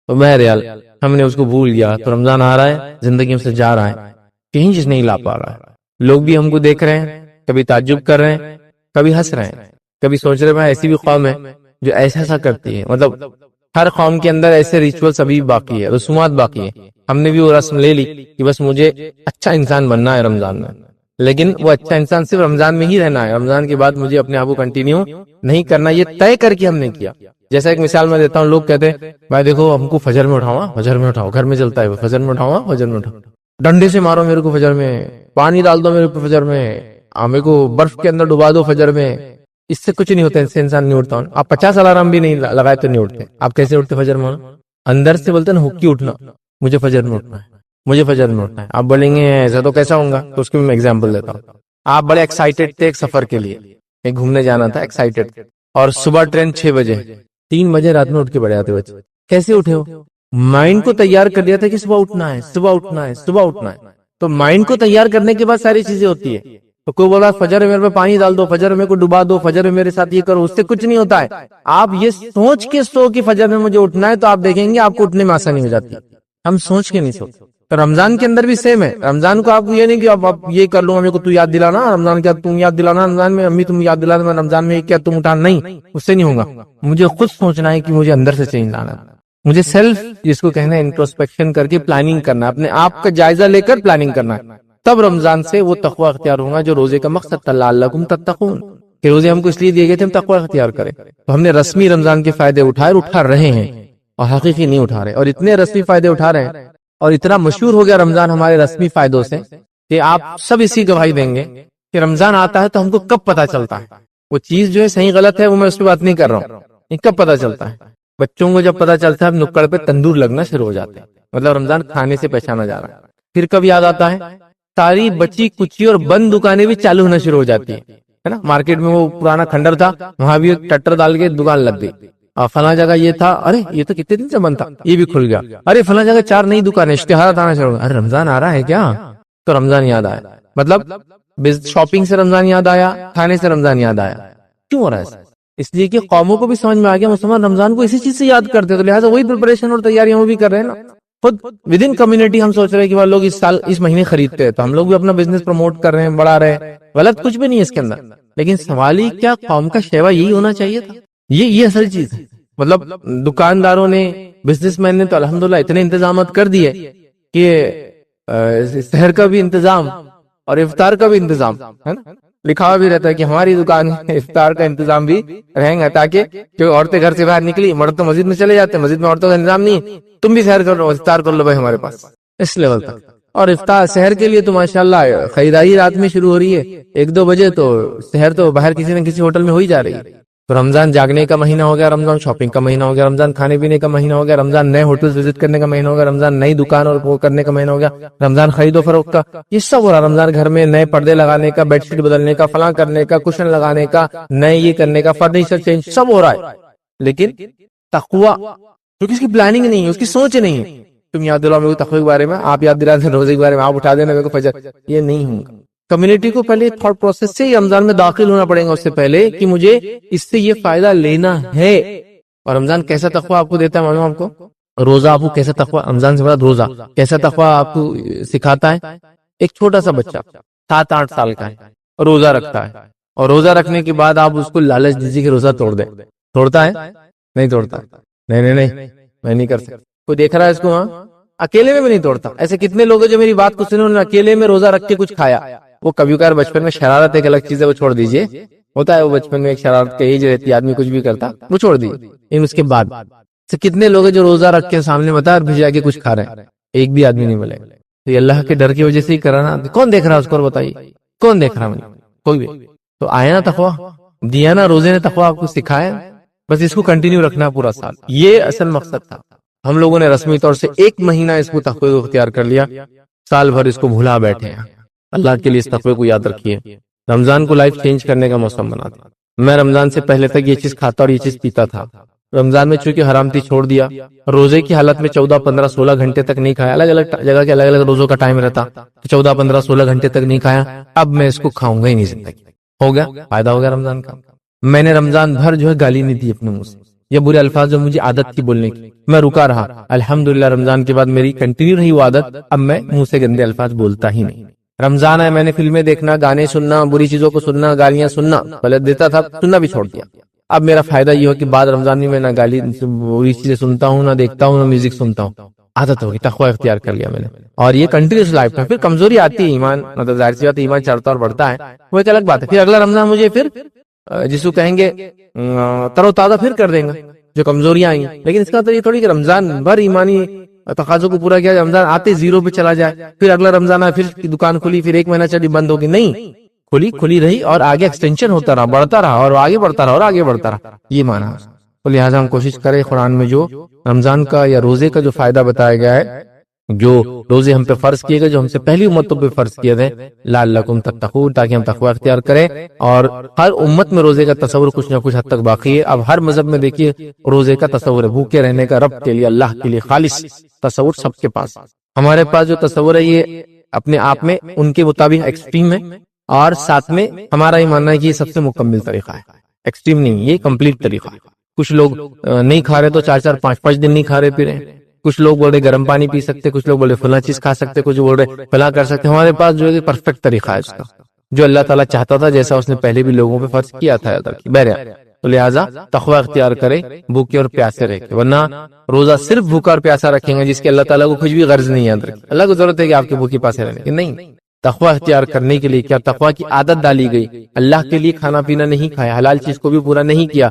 تو بہرحال ہم نے اس کو بھول گیا. تو رمضان آ رہا ہے, زندگی میں سے جا رہا ہے, کہیں چیز نہیں لا پا رہا ہے. لوگ بھی ہم کو دیکھ رہے ہیں, کبھی تعجب کر رہے ہیں, کبھی ہنس رہے ہیں, کبھی سوچ رہے ہیں ایسی بھی قوم ہے جو ایسا کرتی ہے. مطلب ہر قوم کے اندر ایسے ریچولز ابھی باقی ہے, رسومات باقی ہے. ہم نے بھی وہ رسم لے لی کہ بس مجھے اچھا انسان بننا ہے رمضان میں, لیکن وہ اچھا انسان صرف رمضان میں ہی رہنا ہے. رمضان کے بعد مجھے اپنے آپ کو کنٹینیو نہیں کرنا, یہ طے کر کے ہم نے کیا. جیسا ایک مثال میں دیتا ہوں, لوگ کہتے ہیں بھائی دیکھو ہم کو فجر میں اٹھاؤ, فجر میں اٹھاؤ, گھر میں چلتا ہے فجر میں اٹھاؤ, فجر میں اٹھاؤ, ڈنڈے سے مارو میرے کو فجر میں, پانی ڈال دو میرے کو فجر میں, میرے کو برف کے اندر ڈبا دو فجر میں. اس سے کچھ نہیں ہوتا, اس سے انسان نہیں اٹھتا. آپ 50 الارم بھی نہیں لگائے تو نہیں اٹھتے. آپ کیسے اٹھتے فجر میں؟ اندر سے بولتے ہیں نا حکی اٹھنا, مجھے فجر میں اٹھنا ہے, مجھے فجر میں اٹھنا ہے. آپ بولیں گے ایسا تو کیسا ہوں گا, تو اس کی میں ایگزامپل دیتا ہوں. آپ بڑے ایکسائٹیڈ تھے ایک سفر کے لیے, ایک گھومنے جانا تھا, ایکسائٹیڈ, اور صبح ٹرین 6 بجے, 3 بجے رات میں اٹھ کے بیٹھ جاتے بچے. کیسے اٹھے ہو؟ مائنڈ کو تیار کر لیا تھا کہ صبح اٹھنا ہے, صبح اٹھنا ہے, صبح اٹھنا ہے. تو مائنڈ کو تیار کرنے کے بعد ساری چیزیں ہوتی ہے. تو کوئی بولا فجر میرے پہ پانی ڈال دو, فجر میں کو ڈبا دو, فجر میرے ساتھ یہ کرو, اس سے کچھ نہیں ہوتا ہے. آپ یہ سوچ کے سو کہ فجر میں مجھے اٹھنا ہے, تو آپ دیکھیں گے آپ کو اٹھنے میں آسانی ہو جاتی ہے. ہم سوچ کے نہیں سوچتے. تو رمضان کے اندر بھی سیم ہے. رمضان کو آپ کو یہ نہیں کہ اب یہ کر لوں, امی کو تو یاد دلانا رمضان, کیا تم یاد دلانا رمضان میں, امی تم یاد دلانا رمضان میں, کیا تم اٹھا, نہیں, اس سے نہیں ہوگا. مجھے خود سوچنا ہے کہ مجھے اندر سے چینج لانا ہے. مجھے سیلف جس کو کہنا ہے انٹروسپیکشن کر کے پلاننگ کرنا ہے, اپنے آپ کا جائزہ لے کر پلاننگ کرنا ہے. تب رمضان سے وہ تقوی اختیار ہوگا جو روزے کا مقصد تھا, لعلکم تتقون, کہ روزے ہم کو اس لیے دیے گئے تھے ہم تقوی اختیار کریں. تو ہم نے رسمی رمضان کے فائدے اٹھائے اور اٹھا رہے ہیں, اور حقیقی نہیں اٹھا رہے. اور اتنے رسمی فائدے اٹھا رہے ہیں, اور اتنا مشہور ہو گیا رمضان ہمارے رسمی فائدوں سے کہ آپ سب اسی گواہی دیں گے کہ رمضان آتا ہے تو ہم کو کب پتہ چلتا ہے. وہ چیز جو ہے صحیح غلط ہے وہ میں اس پہ بات نہیں کر رہا ہوں, یہ کب پتہ چلتا ہے. بچوں کو جب پتہ چلتا ہے نکڑ پہ تندور لگنا شروع ہو جاتے ہیں, مطلب رمضان کھانے سے پہچانا جا رہا ہے. پھر کب یاد آتا ہے, ساری بچی کچی اور بند دکانیں بھی چالو ہونا شروع ہو جاتی ہے نا. مارکیٹ میں وہ پرانا کھنڈر تھا, وہاں بھی ایک ٹٹر ڈال کے دکان لگ گئی. فلاں جگہ یہ تھا, ارے یہ تو کتنے دن سے بند تھا, یہ بھی کھل گیا. ارے فلاں جگہ 4 نئی دکانیں, اشتہارات آنا شروع ہو گئے. ارے رمضان آ رہا ہے کیا, تو رمضان یاد آیا. مطلب شاپنگ سے رمضان یاد آیا, کھانے سے رمضان یاد آیا. کیوں ہو رہا ہے؟ اس لیے کہ قوموں کو بھی سمجھ میں آ گیا مسلمان رمضان کو اسی چیز سے یاد کرتے ہیں, تو لہٰذا وہی پریپریشن اور تیاریاں وہ بھی کر رہے ہیں نا. خود ود ان کمیونٹی ہم سوچ رہے ہیں کہ لوگ اس سال اس مہینے خریدتے ہیں, تو ہم لوگ بھی اپنا بزنس پروموٹ کر رہے ہیں, بڑھا رہے ہیں. غلط کچھ بھی نہیں ہے اس کے اندر, لیکن سوال ہی کیا قوم کا شیوا یہی ہونا چاہیے تھا. یہ اصل چیز ہے. مطلب دکانداروں نے, بزنس مین نے تو الحمدللہ اتنے انتظامات کر دیے کہ سحر کا بھی انتظام اور افطار کا بھی انتظام ہے نا. لکھا بھی رہتا ہے کہ ہماری دکان میں افطار کا انتظام بھی رہیں گا, تاکہ جو عورتیں گھر سے باہر نکلی, مرد تو مسجد میں چلے جاتے ہیں, مسجد میں عورتوں کا انتظام نہیں, تم بھی سحر کر لو, افطار کر لو بھائی ہمارے پاس, اس لیول تک. اور افطار سحر کے لیے تو ماشاءاللہ خریداری رات میں شروع ہو رہی ہے, 1-2 بجے, تو سحر تو باہر کسی نہ کسی ہوٹل میں ہو ہی جا رہی ہے. تو رمضان جاگنے کا مہینہ ہو گیا, رمضان شاپنگ کا مہینہ ہو گیا, رمضان کھانے پینے کا مہینہ ہو گیا, رمضان نئے ہوٹل وزٹ کرنے کا مہینہ ہو گیا, رمضان نئی دکان اور وہ کرنے کا مہینہ ہو گیا, رمضان خرید و فروخت کا, یہ سب ہو رہا. رمضان گھر میں نئے پردے لگانے کا, بیڈ شیٹ بدلنے کا, فلاں کرنے کا, کشن لگانے کا, نئے یہ کرنے کا, فرنیچر چینج, سب ہو رہا ہے. لیکن تقوی, کیونکہ اس کی پلاننگ نہیں ہے, اس کی سوچ نہیں ہے. تم یاد دلاؤ میرے کو تقوی کے بارے میں, آپ یاد دلا دیں روزے کے بارے میں, آپ اٹھا دینا میرے کو فجر, یہ نہیں ہوگا. کمیونٹی کو پہلے تھاٹ پروسیس سے رمضان میں داخل ہونا پڑے گا, اس سے پہلے کہ مجھے اس سے یہ فائدہ لینا ہے. اور رمضان کیسا تقوی آپ کو دیتا ہے معلوم آپ کو؟ روزہ آپ کو کیسا تقوی, رمضان سے بعد روزہ کیسا تقوی آپ کو سکھاتا ہے. ایک چھوٹا سا بچہ 7-8 سال کا ہے, روزہ رکھتا ہے, اور روزہ رکھنے کے بعد آپ اس کو لالچ دیجیے کہ روزہ توڑ دے, توڑتا ہے؟ نہیں توڑتا. نہیں میں نہیں کر سکتا. کوئی دیکھ رہا ہے اس کو, ہاں اکیلے میں بھی نہیں توڑتا. ایسے کتنے لوگ ہیں جو میری بات کو سنے, انہوں نے اکیلے میں روزہ رکھ کے کچھ کھایا. وہ کبھی کبھار بچپن میں شرارت ایک الگ چیز ہے, وہ چھوڑ دیجیے, ہوتا ہے وہ بچپن میں ایک شرارت کا ایج رہتی ہے, آدمی کچھ بھی کرتا, وہ چھوڑ دیجیے. لیکن اس کے بعد سے کتنے لوگ ہیں جو روزہ رکھ کے سامنے بتا اور بھجا کے کچھ کھا رہے ہیں, ایک بھی آدمی نہیں ملے. تو یہ اللہ کے ڈر کی وجہ سے ہی کرا نا. کون دیکھ رہا ہے اس کو, بتائیے کون دیکھ رہا ہے؟ کوئی بھی. تو آیا نا تقوی, دیا نا روزے نے تقوی آپ کو سکھایا, بس اس کو کنٹینیو رکھنا پورا سال, یہ اصل مقصد تھا. ہم لوگوں نے رسمی طور سے 1 مہینہ اس کو تقوی اختیار کر لیا, سال بھر اس کو بھولا بیٹھے ہیں. اللہ کے لیے اس تقوی کو یاد رکھیے. رمضان کو لائف چینج کرنے کا موسم بنا دیا. میں رمضان سے پہلے تک یہ چیز کھاتا اور یہ چیز پیتا تھا. رمضان میں چونکہ حرام تھی چھوڑ دیا. روزے کی حالت میں 14 15 16 گھنٹے تک نہیں کھایا. الگ الگ جگہ کے الگ الگ روزوں کا ٹائم رہتا, 14 15 16 گھنٹے تک نہیں کھایا. اب میں اس کو کھاؤں گا ہی نہیں زندگی. ہو گیا فائدہ ہو گیا رمضان کا. میں نے رمضان بھر جو ہے گالی نہیں دی اپنے منہ سے, یا برے الفاظ جو مجھے عادت کی بولنے کی، میں رکا رہا. الحمدللہ رمضان کے بعد میری کنٹینیو رہی وہ عادت، اب میں منہ سے گندے الفاظ بولتا ہی نہیں. رمضان ہے، میں نے فلمیں دیکھنا، گانے سننا، بری چیزوں کو سننا، گالیاں سننا غلط دیتا تھا، سننا بھی چھوڑ دیا. اب میرا فائدہ یہ ہو کہ بعد رمضان میں نہ گالی بری چیزیں سنتا ہوں، نہ دیکھتا ہوں، نہ میوزک سنتا ہوں. عادت ہوگی، تقوی اختیار کر لیا میں نے، اور یہ کنٹینیوس لائف میں. پھر کمزوری آتی ہے، ایمان مطلب ظاہر سی بات ہے ایمان چڑھتا اور بڑھتا ہے، وہ ایک الگ بات ہے. پھر اگلا رمضان مجھے پھر جس کو کہیں گے تر و تازہ پھر کر دیں گا جو کمزوریاں آئیں. لیکن اس کا تو یہ تھوڑی کہ رمضان بھر ایمانی تقاضوں کو پورا کیا، رمضان آتے زیرو پہ چلا جائے، پھر اگلا رمضان آئے پھر دکان کھلی، پھر ایک مہینہ چلی بند ہوگی. نہیں، کھلی رہی اور آگے ایکسٹینشن ہوتا رہا، بڑھتا رہا اور آگے بڑھتا رہا اور آگے بڑھتا رہا. یہ مانا. تو لہٰذا ہم کوشش کریں قرآن میں جو رمضان کا یا روزے کا جو فائدہ بتایا گیا ہے، جو روزے ہم پہ فرض کیے گئے، جو ہم سے پہلی امتوں پہ فرض کیے گئے، لعلکم تتقون، تاکہ ہم تقوی اختیار کریں. اور ہر امت میں روزے کا تصور کچھ نہ کچھ حد تک باقی ہے. اب ہر مذہب میں دیکھیے روزے کا تصور ہے، بھوکے رہنے کا، رب کے لیے، اللہ کے لیے خالص تصور سب کے پاس. ہمارے پاس جو تصور ہے یہ اپنے آپ میں ان کے مطابق ایکسٹریم ہے، اور ساتھ میں ہمارا یہ ماننا ہے کہ یہ سب سے مکمل طریقہ ہے. ایکسٹریم نہیں، یہ کمپلیٹ طریقہ ہے. کچھ لوگ نہیں کھا رہے تو 4-4 5-5 دن نہیں کھا رہے پی رہے. کچھ لوگ بول رہے گرم پانی پی سکتے، کچھ لوگ بولے فلاں چیز کھا سکتے، کچھ بول رہے فلاں کر سکتے. ہمارے پاس جو ہے پرفیکٹ طریقہ ہے اس کا، جو اللہ تعالیٰ چاہتا تھا، جیسا اس نے پہلے بھی لوگوں پہ فرض کیا تھا. بہرحال تو لہٰذا تقوی اختیار کرے، بھوکے اور پیاسے رہے، ورنہ روزہ صرف بھوکا اور پیاسا رکھیں گے جس کے اللہ تعالیٰ کو کچھ بھی غرض نہیں ہے. اللہ کو ضرورت ہے کہ آپ کے بھوکے پیاسے رہنے کی، نہیں. تقوی اختیار کرنے کے لیے کیا تقوی کی عادت ڈالی گئی، اللہ کے لیے کھانا پینا نہیں کھایا، حلال چیز کو بھی پورا نہیں کیا،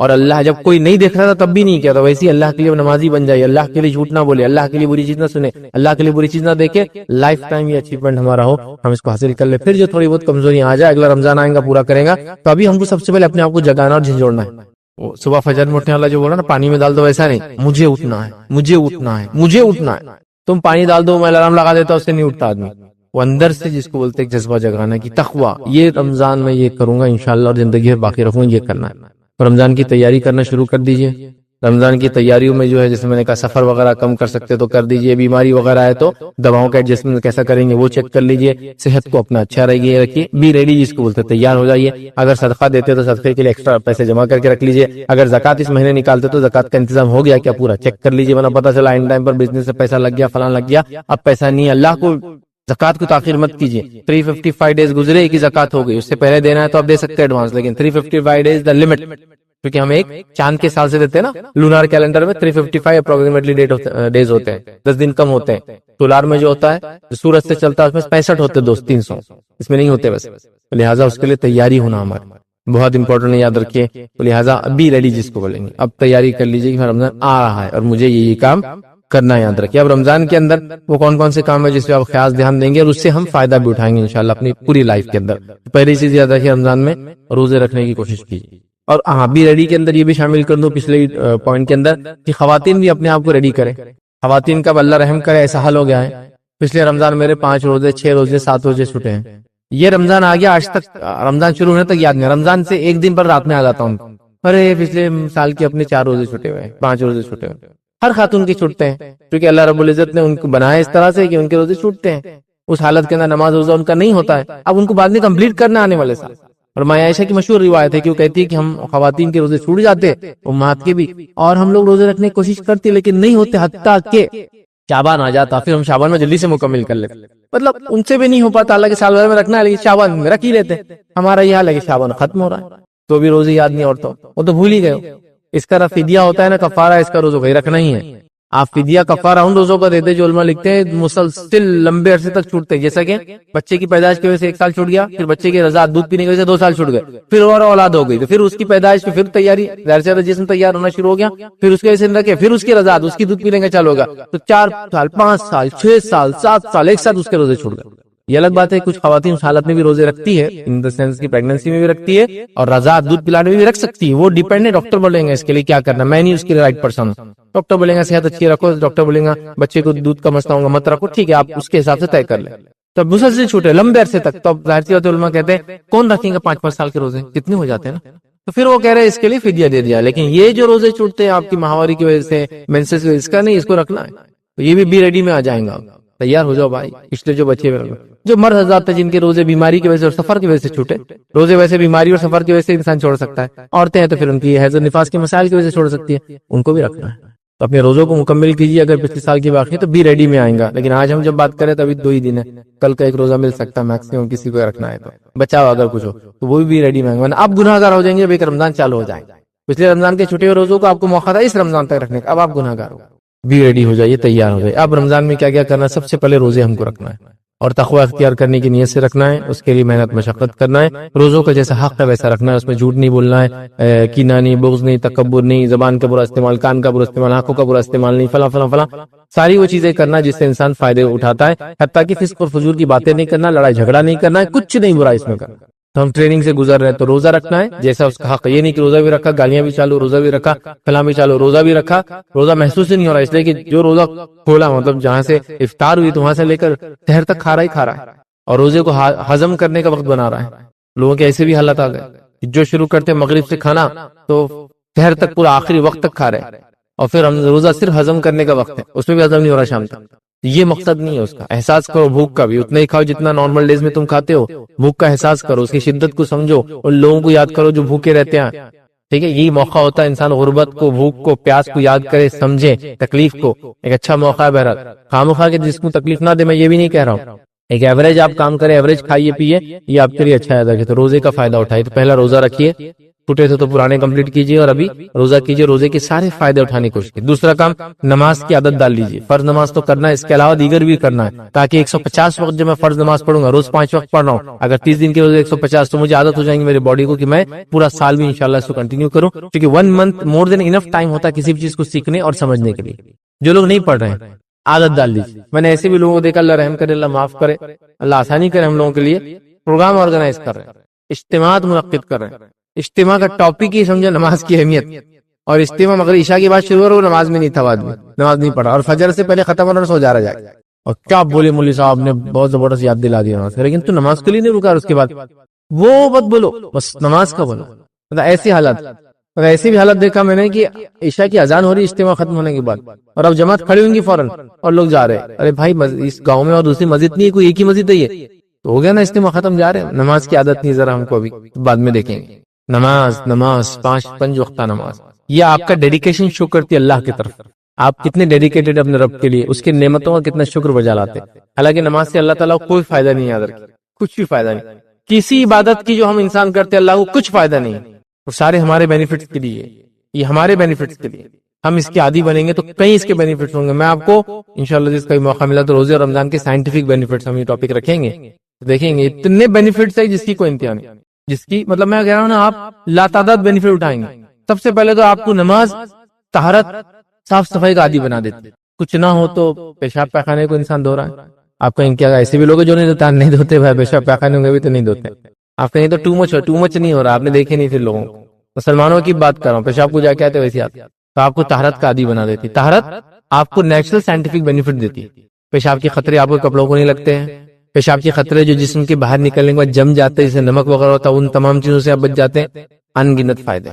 اور اللہ جب کوئی نہیں دیکھ رہا تھا تب بھی نہیں کیا تھا. ویسے اللہ کے لیے نمازی بن جائے، اللہ کے لیے جھوٹ نہ بولے، اللہ کے لیے بری چیز نہ سنے، اللہ کے لیے بری چیز نہ دیکھے. لائف ٹائم یہ اچیومنٹ ہمارا ہو، ہم اس کو حاصل کر لیں. پھر جو تھوڑی بہت کمزوریاں آ جائے، اگلا رمضان آئے گا پورا کرے گا. تو ابھی ہم کو سب سے پہلے اپنے آپ کو جگانا اور جھنجھوڑنا ہے. صبح فجر میں اٹھنے والا جو بولا نا پانی میں ڈال دو، ویسا نہیں. مجھے اٹھنا ہے، مجھے اٹھنا ہے، مجھے اٹھنا ہے. تم پانی ڈال دو، میں الارم لگا دیتا، اس سے نہیں اٹھتا آدمی. وہ اندر سے جس کو بولتے ہیں جذبہ جگانا کی تقوی، یہ رمضان میں یہ کروں گا انشاءاللہ، اور زندگی میں باقی رکھوں گا، یہ کرنا ہے. رمضان کی تیاری کرنا شروع کر دیجئے. رمضان کی تیاریوں میں جو ہے جیسے میں نے کہا سفر وغیرہ کم کر سکتے تو کر دیجئے، بیماری وغیرہ ہے تو دواؤں کا ایڈجسٹمنٹ کیسا کریں گے وہ چیک کر لیجئے. صحت کو اپنا اچھا رکھیے، بی ریڈی جس کو بولتے ہیں، تیار ہو جائیے. اگر صدقہ دیتے تو صدقے کے لیے ایکسٹرا پیسے جمع کر کے رکھ لیجئے. اگر زکات اس مہینے نکالتے تو زکات کا انتظام ہو گیا کیا پورا چیک کر لیجئے، ورنہ پتہ چلا ان ٹائم پر بزنس سے پیسہ لگ گیا، فلاں لگ گیا، اب پیسہ نہیں. اللہ کو زکات کو تاخیر مت کیجیے. 355 ڈیز گزرے کی زکات ہو گئی، اس سے پہلے دینا ہے تو آپ دے سکتے ہیں ایڈوانس، لیکن 355 ڈیز دا لمٹ، کیونکہ ہم ایک چاند کے سال سے دیتے ہیں نا. لونار کیلنڈر میں 355 اپروکسیمیٹلی ڈیز ہوتے ہیں، 10 دن کم ہوتے ہیں. سولار میں جو ہوتا ہے جو سورج سے چلتا ہے اس میں 65 ہوتے ہیں، 300 اس میں نہیں ہوتے. بس لہٰذا اس کے لیے تیاری ہونا ہمارا بہت امپورٹنٹ ہے، یاد رکھیے. تو لہٰذا ابھی ریڈی جس کو بولیں گے، اب تیاری کر لیجیے کہ رمضان آ رہا ہے اور مجھے یہ کام کرنا. یاد رکھیے اب رمضان کے اندر وہ کون سے کام ہے جس پہ آپ خاص دھیان دیں گے اور اس سے ہم فائدہ بھی اٹھائیں گے انشاءاللہ اپنی پوری لائف کے اندر. پہلی چیز یاد رکھیے رمضان میں روزے رکھنے کی کوشش کیجیے. اور ہاں بھی ریڈی کے اندر یہ بھی شامل کر دوں پچھلے پوائنٹ کے اندر کہ خواتین بھی اپنے آپ کو ریڈی کریں. خواتین کا اللہ رحم کرے ایسا حال ہو گیا ہے، پچھلے رمضان میرے 5 روزے 6 روزے 7 روزے چھوٹے ہیں. یہ رمضان آ گیا، آج تک رمضان شروع ہونے تک یاد نہیں. رمضان سے ایک دن پر رات میں آ جاتا ہوں، ارے پچھلے سال کے اپنے 4 روزے چھوٹے ہوئے، 5 روزے چھوٹے ہوئے. ہر خاتون کے چھوٹتے ہیں، کیونکہ اللہ رب العزت نے ان کو بنایا اس طرح سے کہ ان کے روزے چھوٹتے ہیں. اس حالت کے اندر نماز روزہ ان کا نہیں ہوتا ہے، اب ان کو بعد میں کمپلیٹ کرنا آنے والے سال. اور ماں عائشہ کی مشہور روایت ہے کہ وہ کہتی ہے کہ ہم خواتین کے روزے چھوٹ جاتے امہات کے بھی، اور ہم لوگ روزے رکھنے کی کوشش کرتے لیکن نہیں ہوتے، حتیٰ کہ شعبان آ جاتا، پھر ہم شعبان میں جلدی سے مکمل کر لیتے. مطلب ان سے بھی نہیں ہو پاتا، اللہ کے سال بھر میں رکھنا ہے لیکن شعبان میں رکھ ہی لیتے. ہمارا یہ حال ہے کہ شعبان ختم ہو رہا ہے تو بھی روزے یاد نہیں، عورتوں وہ تو بھول ہی گئے. اس کا فدیہ ہوتا ہے نا، کفارہ، اس کا روزوں کا رکھنا ہی ہے. آپ فدیہ کفارہ ان روزوں کا دیتے جو علماء لکھتے ہیں مسلسل لمبے عرصے تک چھوٹتے ہیں. جیسا کہ بچے کی پیدائش کی وجہ سے 1 سال چھوٹ گیا، پھر بچے کی رضاعت دودھ پینے کی وجہ سے 2 سال چھوٹ گئے، پھر اور اولاد ہو گئی تو پھر اس کی پیدائش پہ پھر تیاری، ظاہر سی جسم تیار ہونا شروع ہو گیا، پھر اس کے وجہ سے رکھے، پھر اس کی رضاعت، اس کی دودھ پینے کا چالو ہوگا تو 4 سال 5 سال 6 سال 7 سال ایک ساتھ اس کے روزے چھوٹ گئے. یہ الگ بات ہے کچھ خواتین اس حالت میں بھی روزے رکھتی ہے، ان دا سینس کی پریگننسی میں بھی رکھتی ہے اور رضاعت دودھ پلانے میں بھی رکھ سکتی ہے. وہ ڈیپینڈ ہے، ڈاکٹر بولیں گے اس کے لیے کیا کرنا، میں نہیں اس کے رائٹ پرسن ہوں. ڈاکٹر بولیں گا صحت اچھی رکھو، ڈاکٹر بولیں گا بچے کو دودھ کا مسئلہ ہوگا مت رکھو، ٹھیک ہے آپ اس کے حساب سے طے کر لیں. تو مسلسل چھوٹے لمبے عرصے تک تو ظاہر سی بات ہے علماء کہتے ہیں کون رکھیں گا 5-5 سال کے روزے، کتنے ہو جاتے ہیں نا. تو پھر وہ کہہ رہے ہیں اس کے لیے فدیہ دے دیا. لیکن یہ جو روزے چھوٹتے ہیں آپ کی ماہواری کی وجہ سے، مینسس کی وجہ سے، اس کا نہیں، اس کو رکھنا ہے. تو یہ بھی ریڈی میں آ جائیں گا. تیار ہو جاؤ بھائی. پچھلے جو بچے ہوئے جو مرد حضرات ہیں جن کے روزے بیماری کی وجہ سے اور سفر کی وجہ سے چھوٹے, روزے ویسے بیماری اور سفر کی وجہ سے انسان چھوڑ سکتا ہے. عورتیں ہیں تو پھر ان کی حیض و نفاس کے مسائل کی وجہ سے چھوڑ سکتی ہے, ان کو بھی رکھنا ہے. تو اپنے روزوں کو مکمل کیجیے. اگر پچھلے سال کی باقی ہے تو بی ریڈی میں آئیں گا, لیکن آج ہم جب بات کریں تو ابھی 2 ہی دن ہے, کل کا ایک روزہ مل سکتا ہے میکسیمم کسی کو رکھنا ہے تو بچاؤ. اگر کچھ ہو تو وہ بھی ریڈی میں آئیں گے. اب گناہ گار ہو جائیں گے جب ایک رمضان چالو ہو جائے. پچھلے رمضان کے چھٹے ہوئے روزوں کو آپ کو موقع تھا اس رمضان تک رکھنے کا, اب آپ گناہ گار ہو. بھی ریڈی ہو جائیے, تیار ہو جائے. اب رمضان میں کیا کیا کرنا ہے؟ سب سے پہلے روزے ہم کو رکھنا ہے اور تقوی اختیار کرنے کی نیت سے رکھنا ہے. اس کے لیے محنت مشقت کرنا ہے. روزوں کا جیسا حق ہے ویسا رکھنا ہے. اس میں جھوٹ نہیں بولنا ہے, کینہ نہیں, بغض نہیں, تکبر نہیں, زبان کا برا استعمال, کان کا برا استعمال, آنکھوں کا برا استعمال نہیں, فلاں فلاں فلاں ساری وہ چیزیں کرنا جس سے انسان فائدے اٹھاتا ہے. حتیٰ کہ فسق اور فجور کی باتیں نہیں کرنا, لڑائی جھگڑا نہیں کرنا ہے, کچھ نہیں برا اس میں کرنا. تو ہم ٹریننگ سے گزر رہے ہیں تو روزہ رکھنا ہے جیسا اس کا حق. یہ نہیں کہ روزہ بھی رکھا, گالیاں بھی چالو, روزہ بھی رکھا, فلاں بھی چالو, روزہ بھی رکھا, روزہ محسوس ہی نہیں ہو رہا. اس لیے کہ جو روزہ کھولا مطلب جہاں سے افطار ہوئی تو وہاں سے لے کر سحر تک کھا رہا ہے, اور روزے کو ہضم کرنے کا وقت بنا رہا ہے. لوگوں کے ایسے بھی حالت آ گئے جو شروع کرتے مغرب سے کھانا تو سحر تک پورا آخری وقت تک کھا رہے, اور پھر روزہ صرف ہضم کرنے کا وقت ہے, اس میں بھی ہضم نہیں ہو رہا شام تک. یہ مقصد نہیں ہے اس کا. احساس کرو بھوک کا بھی, اتنا ہی کھاؤ جتنا نارمل ڈیز میں تم کھاتے ہو. بھوک کا احساس کرو, اس کی شدت کو سمجھو, اور لوگوں کو یاد کرو جو بھوکے رہتے ہیں. ٹھیک ہے, یہی موقع ہوتا ہے انسان غربت کو, بھوک کو, پیاس کو یاد کرے, سمجھے, تکلیف کو. ایک اچھا موقع ہے. بہرحال خامخواہ کے جس کو تکلیف نہ دے, میں یہ بھی نہیں کہہ رہا ہوں. ایک ایوریج آپ کام کریں, ایوریج کھائیے پیئے, یہ آپ کے لیے اچھا ہے. تو روزے کا فائدہ اٹھائیے. تو پہلا روزہ رکھیے, چھوٹے تھے تو پرانے کمپلیٹ کیجیے, اور ابھی روزہ کیجیے. روزے کے سارے فائدے اٹھانے کی کوشش کیجیے. دوسرا کام, نماز کی عادت ڈال لیجیے. فرض نماز تو کرنا ہے, اس کے علاوہ دیگر بھی کرنا ہے, تاکہ 150 وقت جب میں فرض نماز پڑھوں گا, روز 5 وقت پڑھ رہا ہوں, اگر 30 دن کے روزے 150 تو مجھے عادت ہو جائیں گی میری باڈی کو کہ میں پورا سال بھی انشاءاللہ اس کو کنٹینیو کروں. کیونکہ 1 منتھ مور دین انف ٹائم ہوتا ہے کسی بھی چیز کو سیکھنے اور سمجھنے کے لیے. جو لوگ نہیں پڑھ رہے ہیں عادت ڈال لیجیے. میں نے ایسے بھی لوگوں کو دیکھا, اللہ رحم کرے, اللہ معاف کرے, اللہ آسانی کرے ہم لوگوں کے لیے. پروگرام آرگنائز کر رہے ہیں, اجتماعات منعقد کر رہے ہیں. اجتماع کا ٹاپک ہی سمجھے نماز کی اہمیت, اور اجتماع مگر عشاء کی بات شروع ہو, نماز میں نہیں تھا, آدمی نماز نہیں پڑھا, اور فجر سے پہلے ختم ہونا سو جا رہا جائے. اور کیا بولے مولوی صاحب نے بہت زبردست یاد دلا دیا نماز, لیکن تو نماز کے لیے نہیں رکا. اس کے بعد وہ مت بولو, بس نماز کا بولو. ایسی حالت, ایسی بھی حالت دیکھا میں نے کہ عشاء کی اذان ہو رہی اجتماع ختم ہونے کے بعد, اور اب جماعت کھڑی ہوں گی فوراً, اور لوگ جا رہے ہیں. ارے بھائی اس گاؤں میں اور دوسری مسجد نہیں, کوئی ایک ہی مسجد ہے, یہ تو ہو گیا نا اجتماع ختم, جا رہے ہیں. نماز کی عادت نہیں, ذرا ہم کو ابھی بعد میں دیکھیں گے. نماز 5 وقتہ نماز, یہ آپ کا ڈیڈیکیشن شو کرتی ہے اللہ کی طرف. آپ کتنے ڈیڈیکیٹڈ اپنے رب کے لیے, اس کے نعمتوں کا کتنا شکر بجا لاتے. حالانکہ نماز سے اللہ تعالیٰ کو کوئی فائدہ نہیں یاد رکھے, کچھ بھی فائدہ نہیں. کسی عبادت کی جو ہم انسان کرتے اللہ کو کچھ فائدہ نہیں, وہ سارے ہمارے بینیفٹس کے لیے, یہ ہمارے بینیفٹس کے لیے. ہم اس کے عادی بنیں گے تو کئی اس کے بینیفٹس ہوں گے. میں آپ کو انشاءاللہ جس کا موقع ملا تو روزے اور رمضان کے سائنٹیفک بینیفٹس ہم یہ ٹاپک رکھیں گے, دیکھیں گے اتنے بینیفٹس ہیں جس کی کوئی انتہا نہیں. جس کی مطلب میں کہہ رہا ہوں نا, آپ لاتعداد بینیفٹ اٹھائیں گے. سب سے پہلے تو آپ کو نماز, طہارت, صاف صفائی کا عادی بنا دیتے. کچھ نہ ہو تو پیشاب پیخانے کو انسان دھو رہا ہے. آپ کہیں کیا ایسے بھی لوگ جو نہیں دھوتے بھائی, پیشاب پیخانے ہوں گے بھی تو نہیں دھوتے. آپ کہیں تو ٹو مچ نہیں ہو رہا, آپ نے دیکھے نہیں. پھر لوگوں کو, مسلمانوں کی بات کر رہا ہوں, پیشاب کو جا کے آتے ویسے آتے, تو آپ کو طہارت کا عادی بنا دیتی. طہارت آپ کو نیچرل سائنٹیفک بینیفٹ دیتی. پیشاب کے خطرے آپ کو کپڑوں کو نہیں لگتے ہیں. پیشاب کے خطرے جو جسم کے باہر نکلنے کے بعد جم جاتے ہیں, جیسے نمک وغیرہ ہوتا ہے, ان تمام چیزوں سے آپ بچ جاتے ہیں. انگنت فائدے,